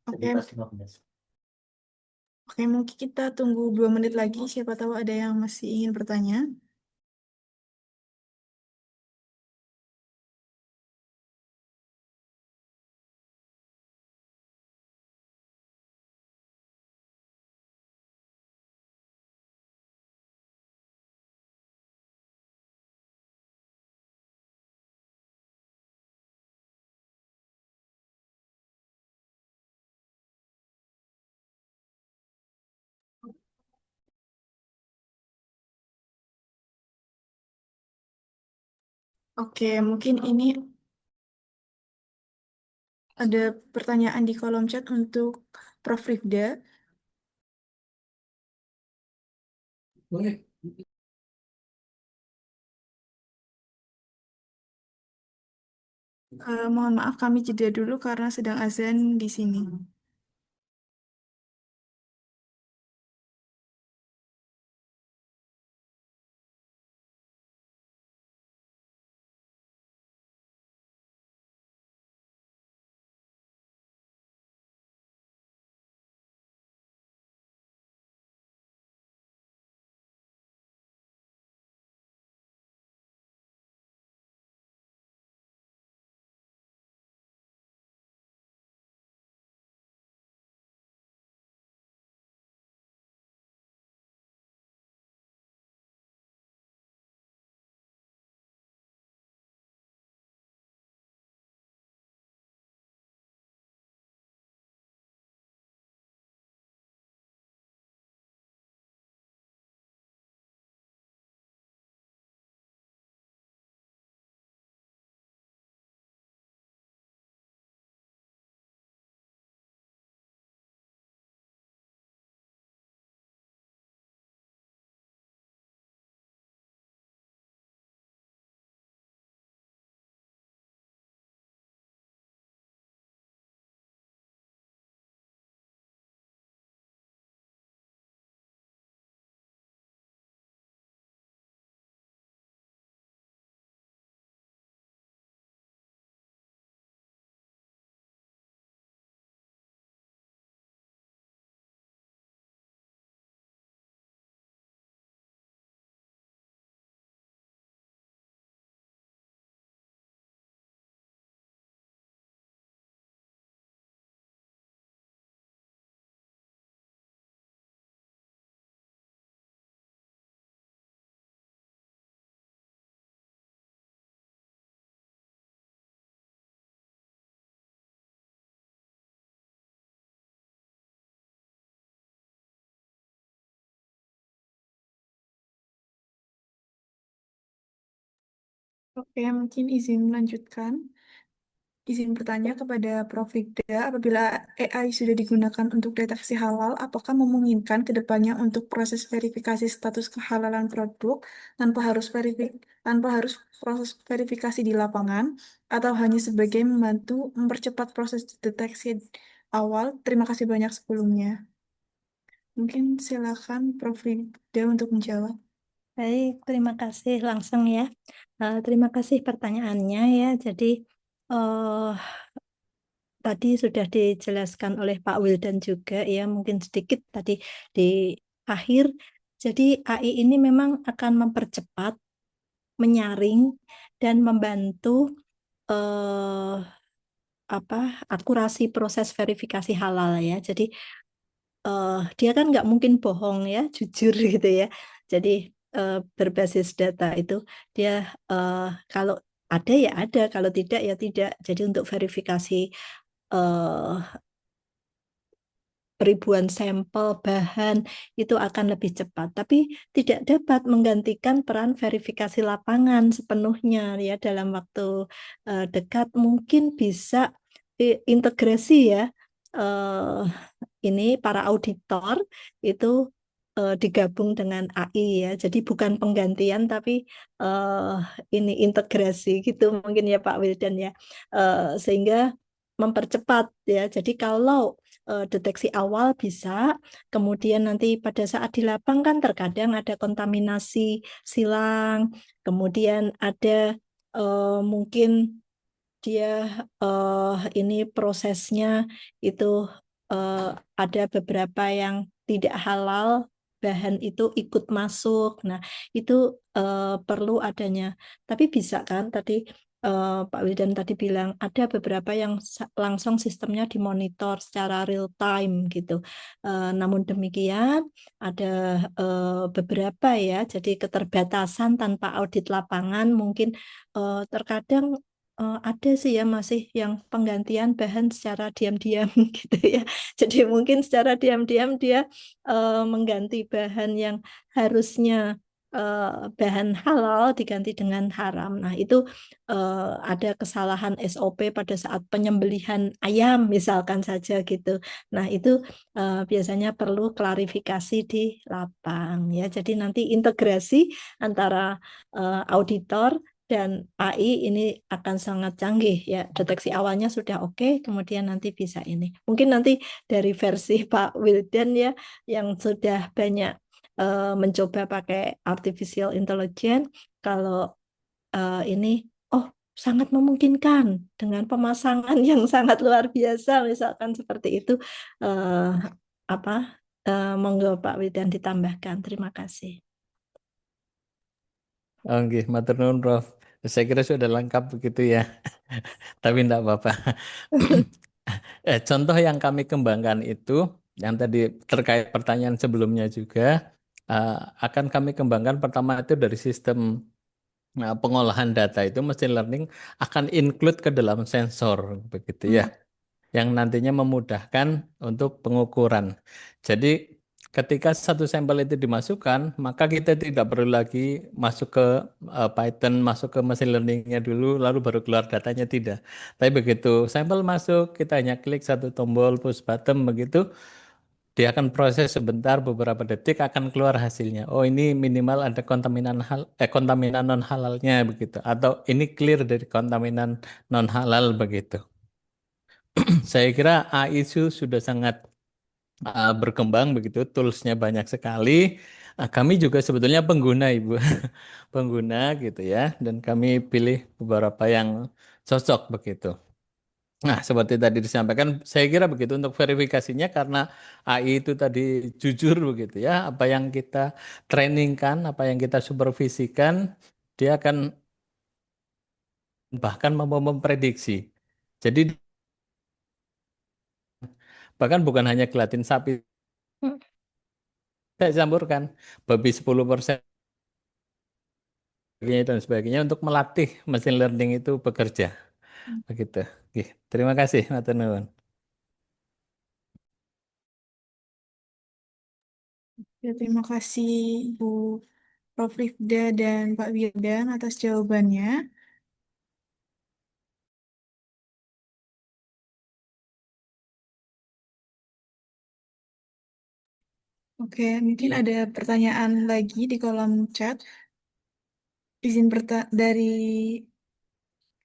Oke, oke, mungkin kita tunggu 2 menit lagi. Siapa tahu ada yang masih ingin bertanya. Oke, mungkin ini ada pertanyaan di kolom chat untuk Prof. Rifda. Mohon maaf kami jeda dulu karena sedang azan di sini. Oke, mungkin izin melanjutkan. Izin bertanya kepada Prof. Vigda, apabila AI sudah digunakan untuk deteksi halal, apakah memungkinkan ke depannya untuk proses verifikasi status kehalalan produk tanpa harus proses verifikasi di lapangan, atau hanya sebagai membantu mempercepat proses deteksi awal? Terima kasih banyak sebelumnya. Mungkin silakan Prof. Vigda untuk menjawab. Baik, terima kasih langsung ya. Terima kasih pertanyaannya ya. Jadi eh, tadi sudah dijelaskan oleh Pak Wildan juga ya, mungkin sedikit tadi di akhir. Jadi AI ini memang akan mempercepat, menyaring, dan membantu eh, akurasi proses verifikasi halal ya. Jadi dia kan nggak mungkin bohong ya, jujur gitu ya. Jadi berbasis data itu dia kalau ada ya ada, kalau tidak ya tidak. Jadi untuk verifikasi eh, ribuan sampel bahan itu akan lebih cepat, tapi tidak dapat menggantikan peran verifikasi lapangan sepenuhnya ya dalam waktu dekat. Mungkin bisa integrasi ya, eh, ini para auditor itu digabung dengan AI ya. Jadi bukan penggantian tapi eh, ini integrasi gitu mungkin ya Pak Wildan ya. Sehingga mempercepat ya. Jadi kalau deteksi awal bisa, kemudian nanti pada saat di lapang kan terkadang ada kontaminasi silang, kemudian ada mungkin dia ini prosesnya itu eh, ada beberapa yang tidak halal, bahan itu ikut masuk. Nah, itu perlu adanya. Tapi bisa kan tadi Pak Wildan tadi bilang ada beberapa yang langsung sistemnya dimonitor secara real time gitu. Namun demikian ada beberapa ya, jadi keterbatasan tanpa audit lapangan mungkin terkadang ada sih ya masih yang penggantian bahan secara diam-diam gitu ya. Jadi mungkin secara diam-diam dia mengganti bahan yang harusnya bahan halal diganti dengan haram. Nah, itu ada kesalahan SOP pada saat penyembelihan ayam misalkan saja gitu. Nah, itu biasanya perlu klarifikasi di lapang ya. Jadi nanti integrasi antara auditor dan AI ini akan sangat canggih ya. Deteksi awalnya sudah oke, kemudian nanti bisa ini. Mungkin nanti dari versi Pak Wildan ya yang sudah banyak mencoba pakai artificial intelligence, kalau ini oh sangat memungkinkan dengan pemasangan yang sangat luar biasa misalkan seperti itu, eh, apa monggo Pak Wildan ditambahkan. Terima kasih. Oke, matur nuwun Prof. Saya kira sudah lengkap begitu ya. Tapi enggak apa-apa. Contoh yang kami kembangkan itu, yang tadi terkait pertanyaan sebelumnya juga, eh, akan kami kembangkan pertama itu dari sistem pengolahan data itu machine learning akan include ke dalam sensor, begitu ya, yang nantinya memudahkan untuk pengukuran. Jadi ketika satu sampel itu dimasukkan, maka kita tidak perlu lagi masuk ke Python, masuk ke machine learningnya dulu, lalu baru keluar datanya, tidak. Tapi begitu sampel masuk, kita hanya klik satu tombol push button begitu, dia akan proses sebentar, beberapa detik akan keluar hasilnya. Oh, ini minimal ada kontaminan non halalnya begitu, atau ini clear dari kontaminan non halal begitu. Saya kira AI itu sudah sangat berkembang begitu, toolsnya banyak sekali. Kami juga sebetulnya pengguna, Ibu, pengguna gitu ya, dan kami pilih beberapa yang cocok begitu. Nah, seperti tadi disampaikan, saya kira begitu untuk verifikasinya karena AI itu tadi jujur begitu ya, apa yang kita trainingkan, apa yang kita supervisikan, dia akan bahkan mampu memprediksi. Jadi bahkan bukan hanya gelatin sapi, Hmm. saya campurkan babi 10% dan sebagainya untuk melatih mesin learning itu bekerja. Begitu. Oke, terima kasih, Matur nuwun. Ya, terima kasih Ibu Prof. Rifda dan Pak Wildan atas jawabannya. Oke, mungkin ada pertanyaan lagi di kolom chat. Izin dari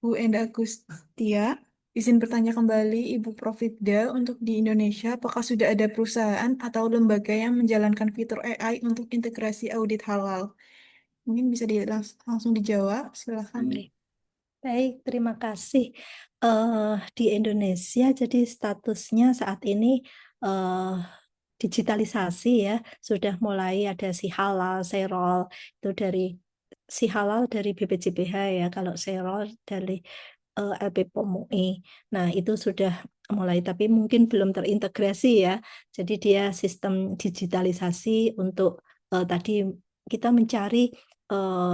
Bu Enda Agustia. Izin bertanya kembali, Ibu Profitda, untuk di Indonesia, apakah sudah ada perusahaan atau lembaga yang menjalankan fitur AI untuk integrasi audit halal? Mungkin bisa langsung dijawab, silakan. Baik, terima kasih. Di Indonesia, jadi statusnya saat ini digitalisasi ya, sudah mulai ada si halal, serol, itu dari si halal dari BPJPH ya, kalau serol dari LP POM UI. Nah, itu sudah mulai, tapi mungkin belum terintegrasi ya. Jadi dia sistem digitalisasi untuk tadi kita mencari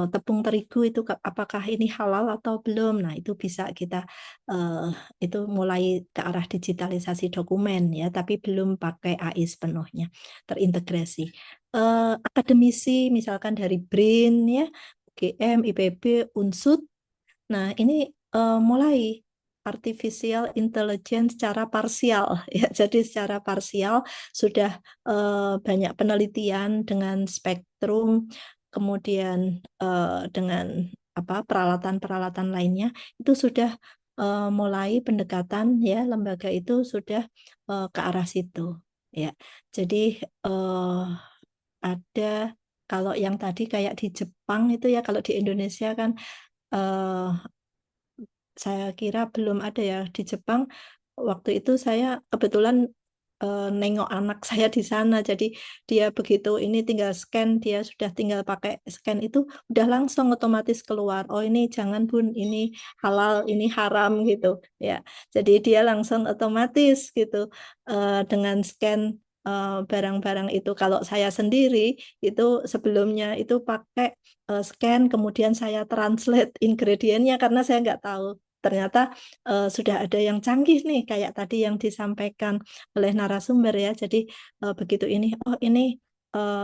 tepung terigu itu apakah ini halal atau belum. Nah, itu bisa kita eh, itu mulai ke arah digitalisasi dokumen ya, tapi belum pakai AI sepenuhnya terintegrasi. Akademisi misalkan dari BRIN ya, UGM, IPB, UNSUD. Nah, ini mulai artificial intelligence secara parsial ya. Jadi secara parsial sudah banyak penelitian dengan spektrum, kemudian dengan apa peralatan-peralatan lainnya itu sudah mulai pendekatan ya, lembaga itu sudah ke arah situ ya. Jadi ada kalau yang tadi kayak di Jepang itu ya, kalau di Indonesia kan eh, saya kira belum ada ya di Jepang. Waktu itu saya kebetulan nengok anak saya di sana. Jadi dia begitu ini tinggal scan, dia sudah tinggal pakai scan itu udah langsung otomatis keluar. Oh ini jangan Bun, ini halal, ini haram gitu ya. Jadi dia langsung otomatis gitu dengan scan barang-barang itu. Kalau saya sendiri itu sebelumnya itu pakai scan, kemudian saya translate ingredientnya karena saya nggak tahu. Ternyata sudah ada yang canggih nih, kayak tadi yang disampaikan oleh narasumber ya. Jadi begitu ini, oh ini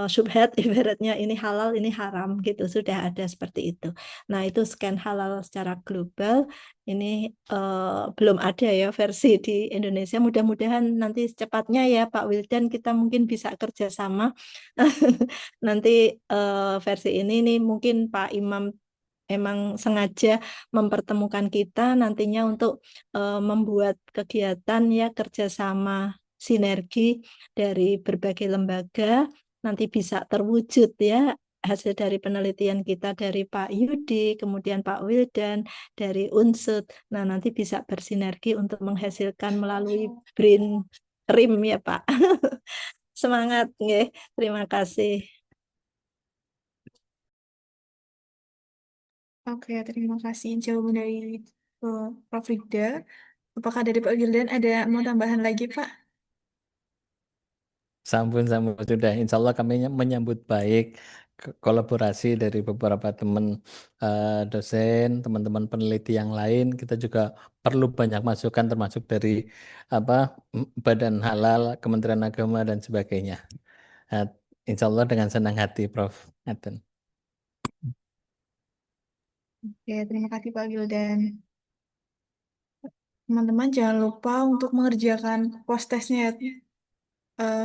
syubhat, ibaratnya ini halal, ini haram gitu. Sudah ada seperti itu. Nah itu scan halal secara global. Ini belum ada ya versi di Indonesia. Mudah-mudahan nanti secepatnya ya Pak Wildan kita mungkin bisa kerjasama. Nanti versi ini nih mungkin Pak Imam emang sengaja mempertemukan kita nantinya untuk membuat kegiatan ya kerjasama sinergi dari berbagai lembaga nanti bisa terwujud ya hasil dari penelitian kita dari Pak Yudi, kemudian Pak Wildan dari Unsud. Nah, nanti bisa bersinergi untuk menghasilkan melalui BRIN RIM ya, Pak. Semangat, nggih. Terima kasih. Oke, terima kasih jawaban dari Prof. Rida. Apakah dari Pak Gildan ada mau tambahan lagi, Pak? Sampun sudah. Insya Allah kami menyambut baik kolaborasi dari beberapa teman dosen, teman-teman peneliti yang lain. Kita juga perlu banyak masukan termasuk dari apa Badan Halal, Kementerian Agama dan sebagainya. Insya Allah dengan senang hati, Prof. Ngaten. Oke, terima kasih Pak Gildan. Teman-teman jangan lupa untuk mengerjakan post testnya ya.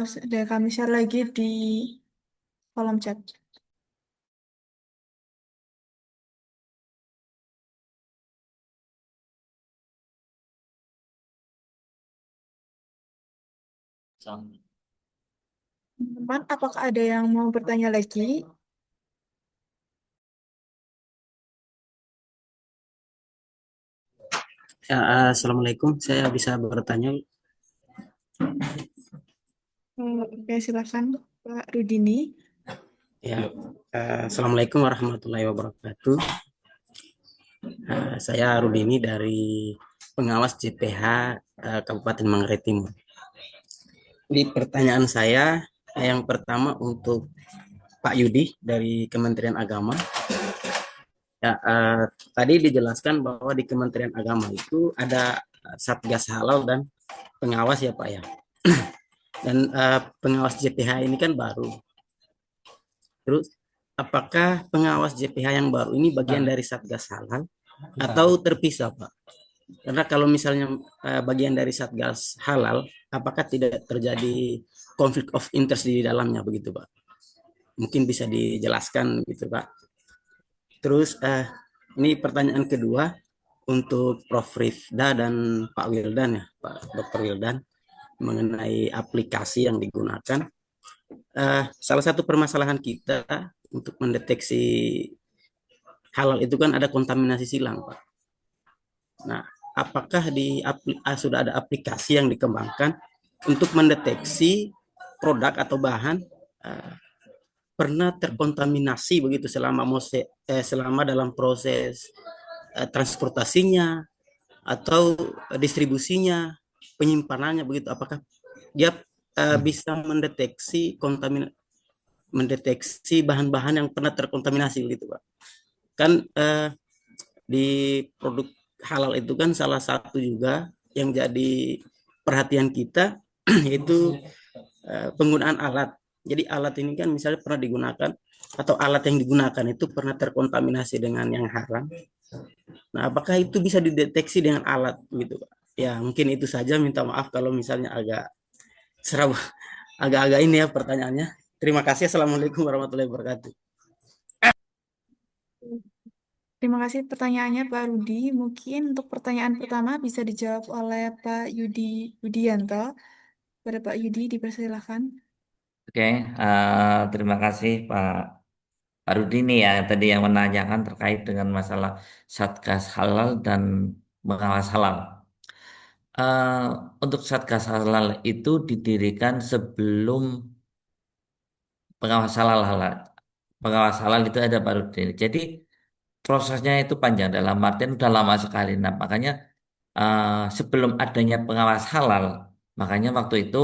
Sudah kami share lagi di kolom chat. Teman-teman, apakah ada yang mau bertanya lagi? Ya, Assalamualaikum, saya bisa bertanya. Oke, silakan Pak Rudini. Ya, Assalamualaikum warahmatullahi wabarakatuh. Saya Rudini dari pengawas JPH Kabupaten Manggarai Timur. Di pertanyaan saya, yang pertama untuk Pak Yudi dari Kementerian Agama. Ya, tadi dijelaskan bahwa di Kementerian Agama itu ada Satgas Halal dan pengawas ya Pak ya. Dan pengawas JPH ini kan baru. Terus apakah pengawas JPH yang baru ini bagian dari Satgas Halal atau terpisah Pak? Karena kalau misalnya bagian dari Satgas Halal, apakah tidak terjadi konflik of interest di dalamnya begitu, Pak? Mungkin bisa dijelaskan gitu, Pak. Terus ini pertanyaan kedua untuk Prof. Rifda dan Pak Wildan ya, Pak Dr. Wildan, mengenai aplikasi yang digunakan. Salah satu permasalahan kita untuk mendeteksi halal itu kan ada kontaminasi silang, Pak. Nah, apakah sudah ada aplikasi yang dikembangkan untuk mendeteksi produk atau bahan uh, pernah terkontaminasi begitu selama dalam proses transportasinya atau distribusinya, penyimpanannya begitu? Apakah dia bisa mendeteksi bahan-bahan yang pernah terkontaminasi begitu, Pak? Kan di produk halal itu kan salah satu juga yang jadi perhatian kita itu penggunaan alat. Jadi alat ini kan misalnya pernah digunakan atau alat yang digunakan itu pernah terkontaminasi dengan yang haram. Nah, apakah itu bisa dideteksi dengan alat gitu, Pak? Ya, mungkin itu saja. Minta maaf kalau misalnya agak seraba, agak-agak ini ya pertanyaannya. Terima kasih. Assalamualaikum warahmatullahi wabarakatuh. Terima kasih pertanyaannya Pak Rudi. Mungkin untuk pertanyaan pertama bisa dijawab oleh Pak Yudi Yudianto. Pada Pak Yudi dipersilakan. Oke, terima kasih Pak Rudi nih ya tadi yang menanyakan terkait dengan masalah Satgas Halal dan pengawas halal. Eh, untuk Satgas Halal itu didirikan sebelum pengawas halal. Pengawas halal itu ada Pak Rudi. Jadi prosesnya itu panjang dalam artian udah lama sekali. Nah, makanya sebelum adanya pengawas halal, makanya waktu itu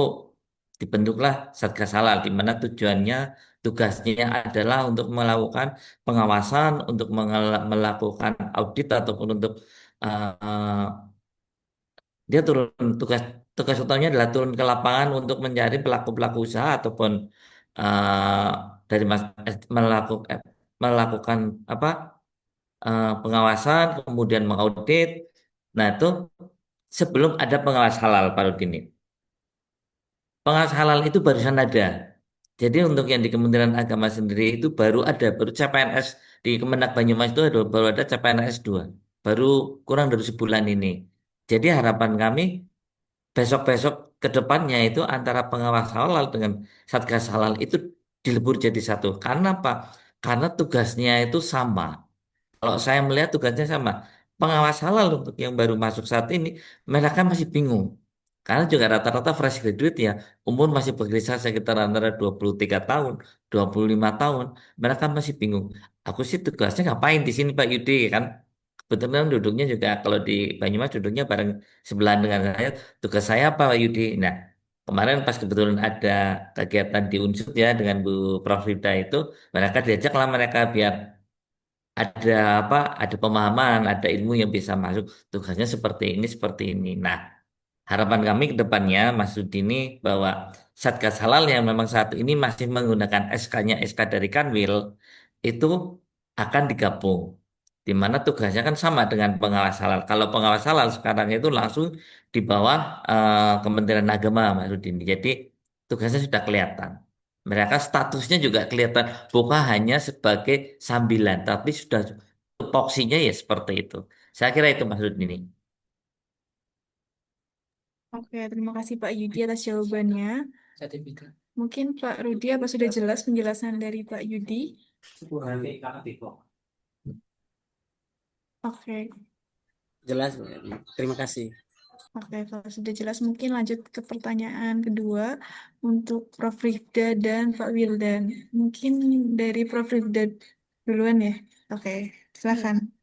dibentuklah Satgas Halal, di mana tugasnya adalah untuk melakukan pengawasan, untuk melakukan audit ataupun untuk eh, dia tugas tugas utamanya adalah turun ke lapangan untuk mencari pelaku-pelaku usaha ataupun eh, dari melakukan apa pengawasan, kemudian mengaudit. Nah, itu sebelum ada pengawas halal, Pak Rudin. Pengawas halal itu barusan ada. Jadi untuk yang di Kementerian Agama sendiri itu baru CPNS di Kemenak Banyumas itu baru ada CPNS 2. Baru kurang dari sebulan ini. Jadi harapan kami besok-besok ke depannya itu antara pengawas halal dengan Satgas Halal itu dilebur jadi satu. Karena apa? Karena tugasnya itu sama. Kalau saya melihat tugasnya sama, pengawas halal untuk yang baru masuk saat ini, mereka masih bingung. Karena juga rata-rata fresh graduate ya, umur masih berkisar sekitar antara 23 tahun, 25 tahun. Mereka masih bingung. Aku sih tugasnya ngapain di sini Pak Yudi kan? Kebetulan duduknya juga kalau di Banyumas duduknya bareng sebelahan dengan saya. Tugas saya apa Pak Yudi? Nah, kemarin pas kebetulan ada kegiatan di Unsur ya dengan Bu Prof. Rida itu, mereka diajak lah mereka biar ada ada pemahaman, ada ilmu yang bisa masuk. Tugasnya seperti ini, seperti ini. Nah, harapan kami ke depannya, Mas Sudini, bahwa Satgas Halal yang memang saat ini masih menggunakan SK-nya SK dari Kanwil, itu akan digabung. Di mana tugasnya kan sama dengan pengawas halal. Kalau pengawas halal sekarang itu langsung di bawah Kementerian Agama, Mas Sudini. Jadi tugasnya sudah kelihatan. Mereka statusnya juga kelihatan bukan hanya sebagai sambilan, tapi sudah tupoksinya ya seperti itu. Saya kira itu Mas Rudi ini. Oke, terima kasih Pak Yudi atas jawabannya. Mungkin Pak Rudi apa sudah jelas penjelasan dari Pak Yudi? Oke, Jelas. Terima kasih. oke, kalau sudah jelas mungkin lanjut ke pertanyaan kedua untuk Prof. Rifda dan Pak Wildan. Mungkin dari Prof. Rifda duluan ya. Oke, silakan.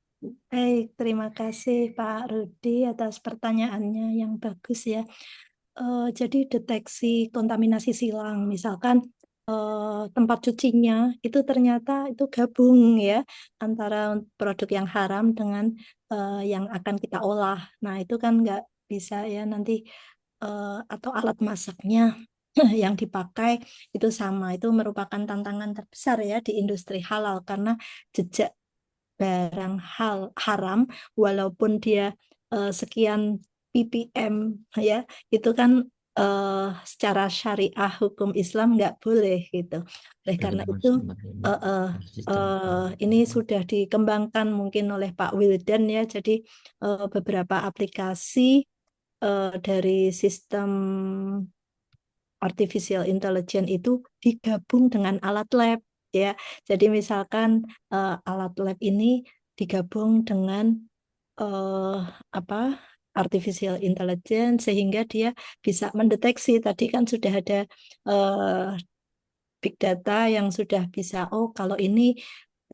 Baik, terima kasih Pak Rudi atas pertanyaannya yang bagus ya. Jadi deteksi kontaminasi silang, misalkan tempat cucinya itu ternyata itu gabung ya antara produk yang haram dengan yang akan kita olah. Nah itu kan nggak bisa ya nanti atau alat masaknya yang dipakai itu sama. Itu merupakan tantangan terbesar ya di industri halal karena jejak barang haram walaupun dia sekian ppm ya, itu kan secara syariah hukum Islam nggak boleh gitu. Oleh karena itu ini sudah dikembangkan mungkin oleh Pak Wildan ya. Jadi beberapa aplikasi dari sistem artificial intelligence itu digabung dengan alat lab ya. Jadi misalkan alat lab ini digabung dengan apa artificial intelligence sehingga dia bisa mendeteksi, tadi kan sudah ada big data yang sudah bisa, oh kalau ini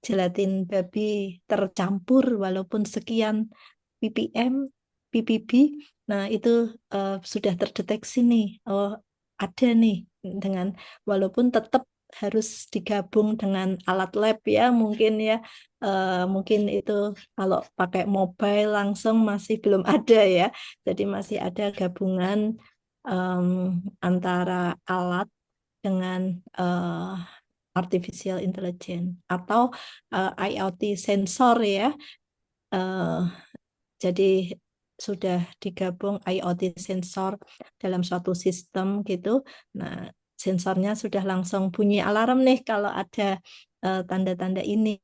gelatin babi tercampur walaupun sekian ppm, ppb, nah itu sudah terdeteksi nih, oh ada nih dengan, walaupun tetap harus digabung dengan alat lab ya mungkin ya. Mungkin itu kalau pakai mobile langsung masih belum ada ya, jadi masih ada gabungan em, antara alat dengan artificial intelligence atau IoT sensor ya. Eh, jadi sudah digabung IoT sensor dalam suatu sistem gitu. Nah, sensornya sudah langsung bunyi alarm nih kalau ada tanda-tanda ini.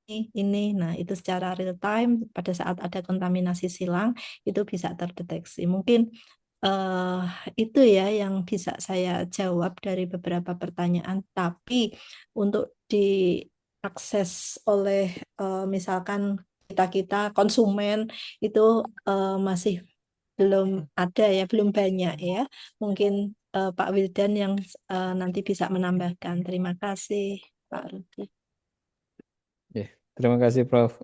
Nah, itu secara real time pada saat ada kontaminasi silang itu bisa terdeteksi. Mungkin eh, itu ya yang bisa saya jawab dari beberapa pertanyaan. Tapi untuk diakses oleh misalkan kita konsumen itu masih belum ada ya, belum banyak ya. Mungkin Pak Wildan yang nanti bisa menambahkan. Terima kasih, Pak Rudi. Ya, terima kasih Prof.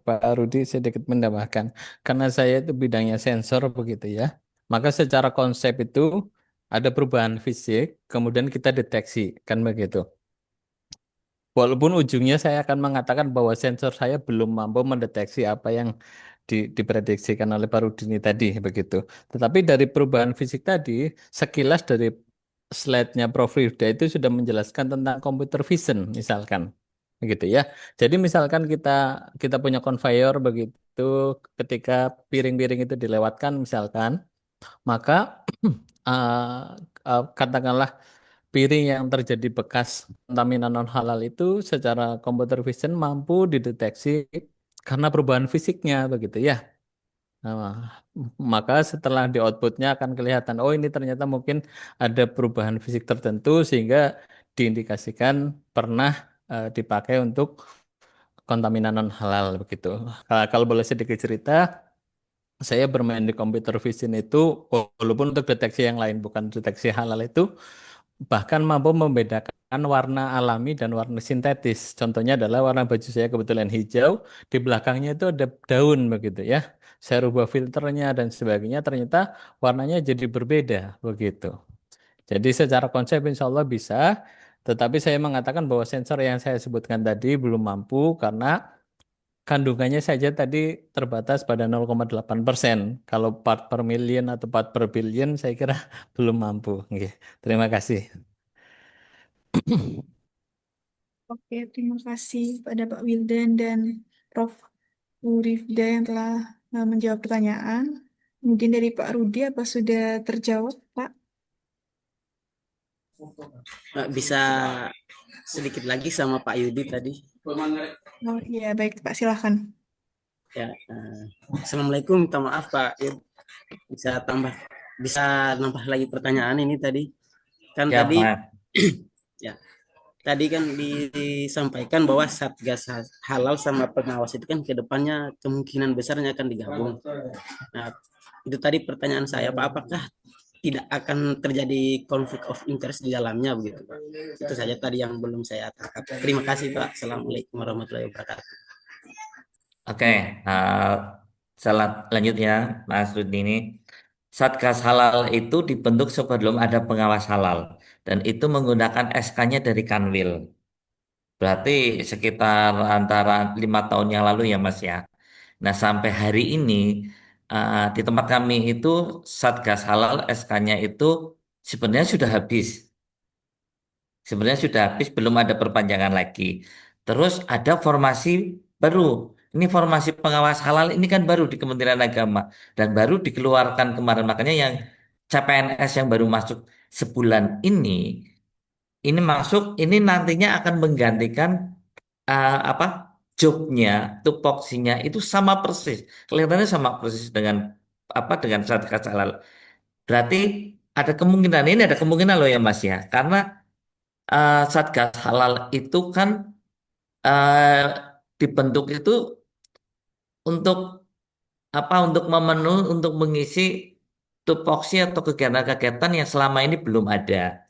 Pak Rudi sedikit menambahkan. Karena saya itu bidangnya sensor begitu ya. Maka secara konsep itu ada perubahan fisik, kemudian kita deteksi, kan begitu. Walaupun ujungnya saya akan mengatakan bahwa sensor saya belum mampu mendeteksi apa yang diprediksikan oleh Pak Rudini tadi begitu. Tetapi dari perubahan fisik tadi, sekilas dari slide-nya Prof. Rida itu sudah menjelaskan tentang computer vision misalkan. Begitu ya. Jadi misalkan kita kita punya conveyor begitu, ketika piring-piring itu dilewatkan misalkan, maka katakanlah piring yang terjadi bekas kontaminan non halal itu secara computer vision mampu dideteksi karena perubahan fisiknya begitu ya. Nah, maka setelah di outputnya akan kelihatan, oh ini ternyata mungkin ada perubahan fisik tertentu sehingga diindikasikan pernah dipakai untuk kontaminan non halal begitu. Kalau boleh sedikit cerita, saya bermain di computer vision itu walaupun untuk deteksi yang lain bukan deteksi halal itu bahkan mampu membedakan warna alami dan warna sintetis. Contohnya adalah warna baju saya kebetulan hijau, di belakangnya itu ada daun begitu ya. Saya rubah filternya dan sebagainya, ternyata warnanya jadi berbeda begitu. Jadi secara konsep insya Allah bisa, tetapi saya mengatakan bahwa sensor yang saya sebutkan tadi belum mampu karena kandungannya saja tadi terbatas pada 0,8%. Kalau part per million atau part per billion saya kira belum mampu. Oke, terima kasih. Oke, terima kasih pada Pak Wildan dan Prof. Rifda yang telah menjawab pertanyaan. Mungkin dari Pak Rudi, apa sudah terjawab, Pak? Bisa sedikit lagi sama Pak Yudi tadi. Oh iya, baik Pak, silahkan. Ya, Assalamualaikum, minta maaf Pak Yud. Bisa nambah lagi pertanyaan ini tadi. Kan Ya, tadi Pak. ya, tadi kan disampaikan bahwa Satgas Halal sama pengawas itu kan ke depannya kemungkinan besarnya akan digabung. Nah, itu tadi pertanyaan saya Pak, apakah tidak akan terjadi konflik of interest di dalamnya begitu Pak? Itu saja tadi yang belum saya tangkap. Terima kasih Pak. Assalamualaikum warahmatullahi wabarakatuh. Oke, selanjutnya Mas Rudi ini. Satgas Halal itu dibentuk sebelum ada pengawas halal. Dan itu menggunakan SK-nya dari Kanwil. Berarti sekitar antara 5 tahun yang lalu ya Mas ya. Nah sampai hari ini di tempat kami itu Satgas Halal SK-nya itu sebenarnya sudah habis. Sebenarnya sudah habis, belum ada perpanjangan lagi. Terus ada formasi baru Ini formasi pengawas halal ini kan baru di Kementerian Agama dan baru dikeluarkan kemarin. Makanya yang CPNS yang baru masuk sebulan ini masuk, ini nantinya akan menggantikan apa jobnya, tupoksinya itu sama persis, kelihatannya sama persis dengan dengan Satgas Halal. Berarti ada kemungkinan loh ya Mas ya, karena Satgas Halal itu kan eh, dibentuk itu untuk untuk memenuhi, untuk mengisi tupoksi atau kegiatan-kegiatan yang selama ini belum ada,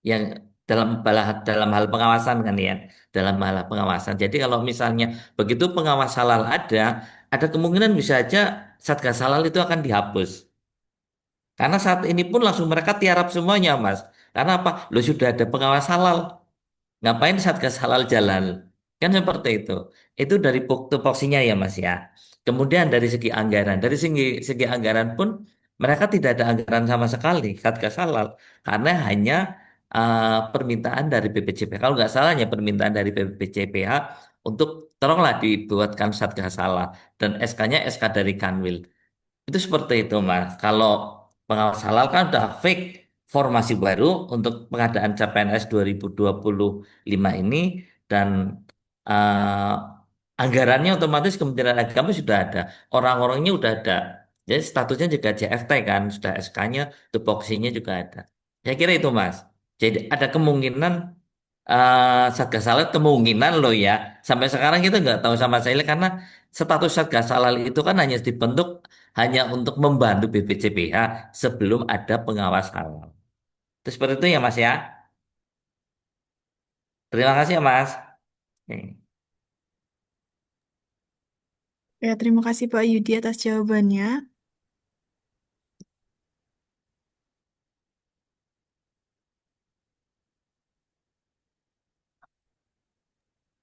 yang dalam hal pengawasan kan ya, dalam hal pengawasan. Jadi kalau misalnya begitu pengawas halal ada kemungkinan bisa aja Satgas Halal itu akan dihapus. Karena saat ini pun langsung mereka tiarap semuanya, Mas. Karena apa? Lo sudah ada pengawas halal. Ngapain Satgas Halal jalan? Kan seperti itu. Itu dari tupoksinya ya Mas ya. Kemudian dari segi anggaran. Dari segi anggaran pun mereka tidak ada anggaran sama sekali Satgas Halal. Karena hanya permintaan dari BPJPH. Kalau nggak salah hanya permintaan dari BPJPH untuk tolonglah dibuatkan Satgas Halal. Dan SK-nya SK dari Kanwil. Itu seperti itu, Mas. Kalau pengawas halal kan udah fake formasi baru untuk pengadaan CPNS 2025 ini dan eh, anggarannya otomatis Kementerian Agama sudah ada, orang-orangnya udah ada. Jadi statusnya juga JFT kan, sudah SK-nya, tupoksinya juga ada. Saya kira itu, Mas. Jadi ada kemungkinan Satgas Halal kemungkinan loh ya. Sampai sekarang kita nggak tahu sama sekali karena status Satgas Halal itu kan hanya dibentuk hanya untuk membantu BPJPH sebelum ada pengawas halal. Itu seperti itu ya Mas ya. Terima kasih ya Mas. Oke. Ya, terima kasih Pak Yudi atas jawabannya.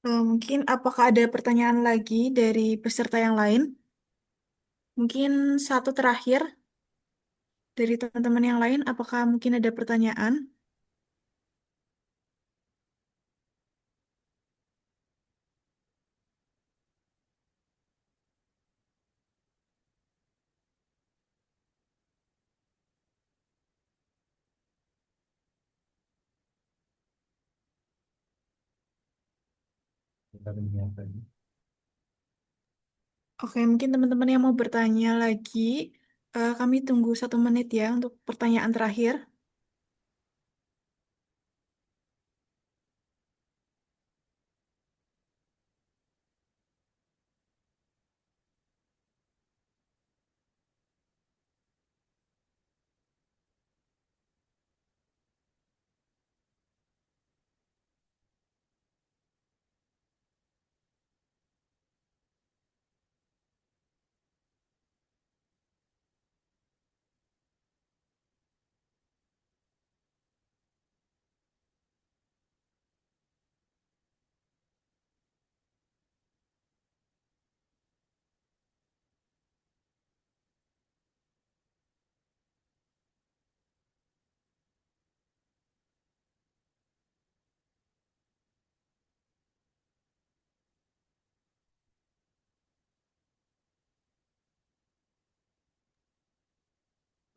Mungkin apakah ada pertanyaan lagi dari peserta yang lain? Mungkin satu terakhir dari teman-teman yang lain, apakah mungkin ada pertanyaan? Oke, mungkin teman-teman yang mau bertanya lagi, kami tunggu 1 menit ya untuk pertanyaan terakhir.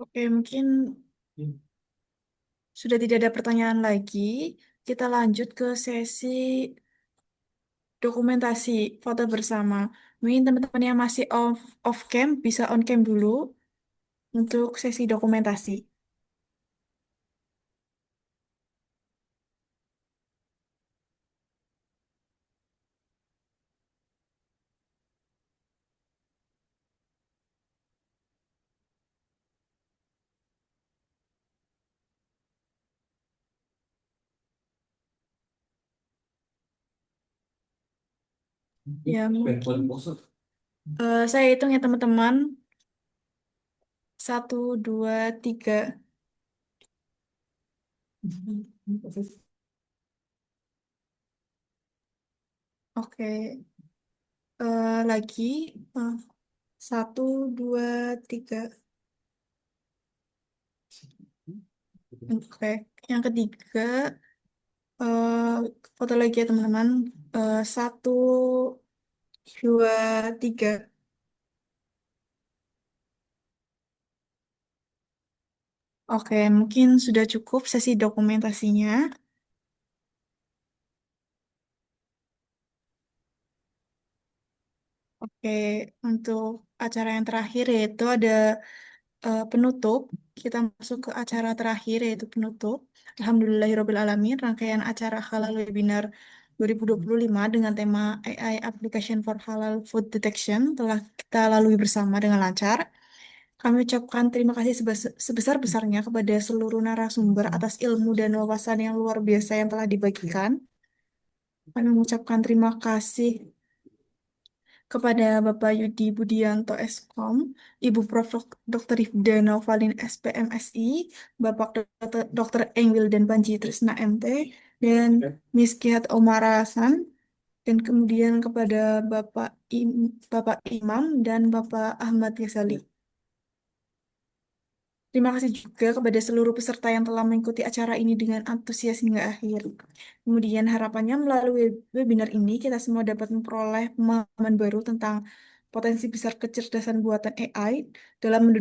Oke, mungkin sudah tidak ada pertanyaan lagi. Kita lanjut ke sesi dokumentasi foto bersama. Mungkin teman-teman yang masih off cam bisa on cam dulu untuk sesi dokumentasi. Ya, mungkin saya hitung ya teman-teman. 1, 2, 3. Oke, lagi. Eh, 1, 2, 3. Oke, yang ketiga, eh, foto lagi ya teman-teman. 1, 2, 3. Oke, mungkin sudah cukup sesi dokumentasinya. Oke, untuk acara yang terakhir yaitu ada penutup. Kita masuk ke acara terakhir yaitu penutup. Alhamdulillahirrabbilalamin, rangkaian acara Halal Webinar 2025 dengan tema AI Application for Halal Food Detection telah kita lalui bersama dengan lancar. Kami ucapkan terima kasih sebesar-besarnya kepada seluruh narasumber atas ilmu dan wawasan yang luar biasa yang telah dibagikan. Kami mengucapkan terima kasih kepada Bapak Yudi Budianto Eskom, Ibu Prof. Dr. Ifda Novalin SPMSI, Bapak Dr. Engwil dan Panji Trisna MT, dan Miss Kiat Omar Hasan, dan kemudian kepada Bapak Imam dan Bapak Ahmad Ghazali. Terima kasih juga kepada seluruh peserta yang telah mengikuti acara ini dengan antusias hingga akhir. Kemudian harapannya melalui webinar ini kita semua dapat memperoleh pemahaman baru tentang potensi besar kecerdasan buatan AI dalam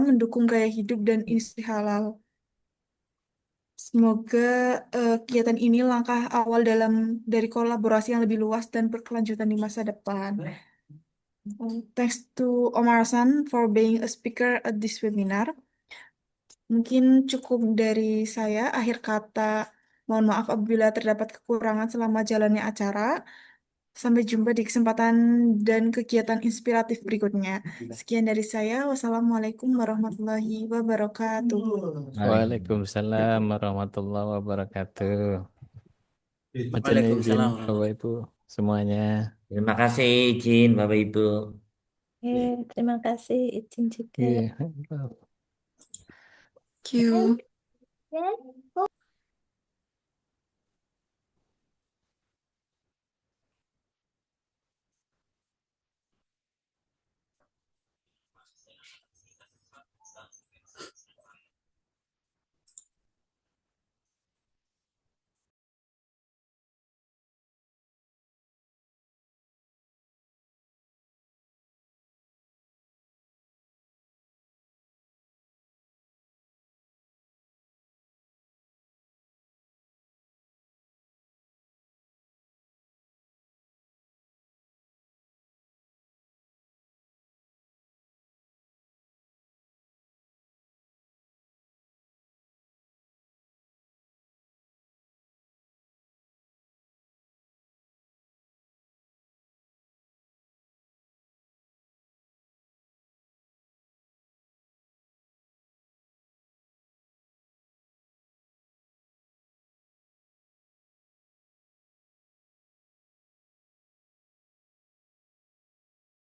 mendukung gaya hidup dan industri halal. Semoga kegiatan ini langkah awal dari kolaborasi yang lebih luas dan berkelanjutan di masa depan. Thanks to Omar Hasan for being a speaker at this webinar. Mungkin cukup dari saya. Akhir kata, mohon maaf apabila terdapat kekurangan selama jalannya acara. Sampai jumpa di kesempatan dan kegiatan inspiratif berikutnya. Sekian dari saya. Wassalamualaikum warahmatullahi wabarakatuh. Waalaikumsalam warahmatullahi wabarakatuh. Macam izin Waalaikumsalam. Bapak Ibu semuanya. Terima kasih izin Bapak Ibu. Terima kasih, izin juga. Iya. Thank you.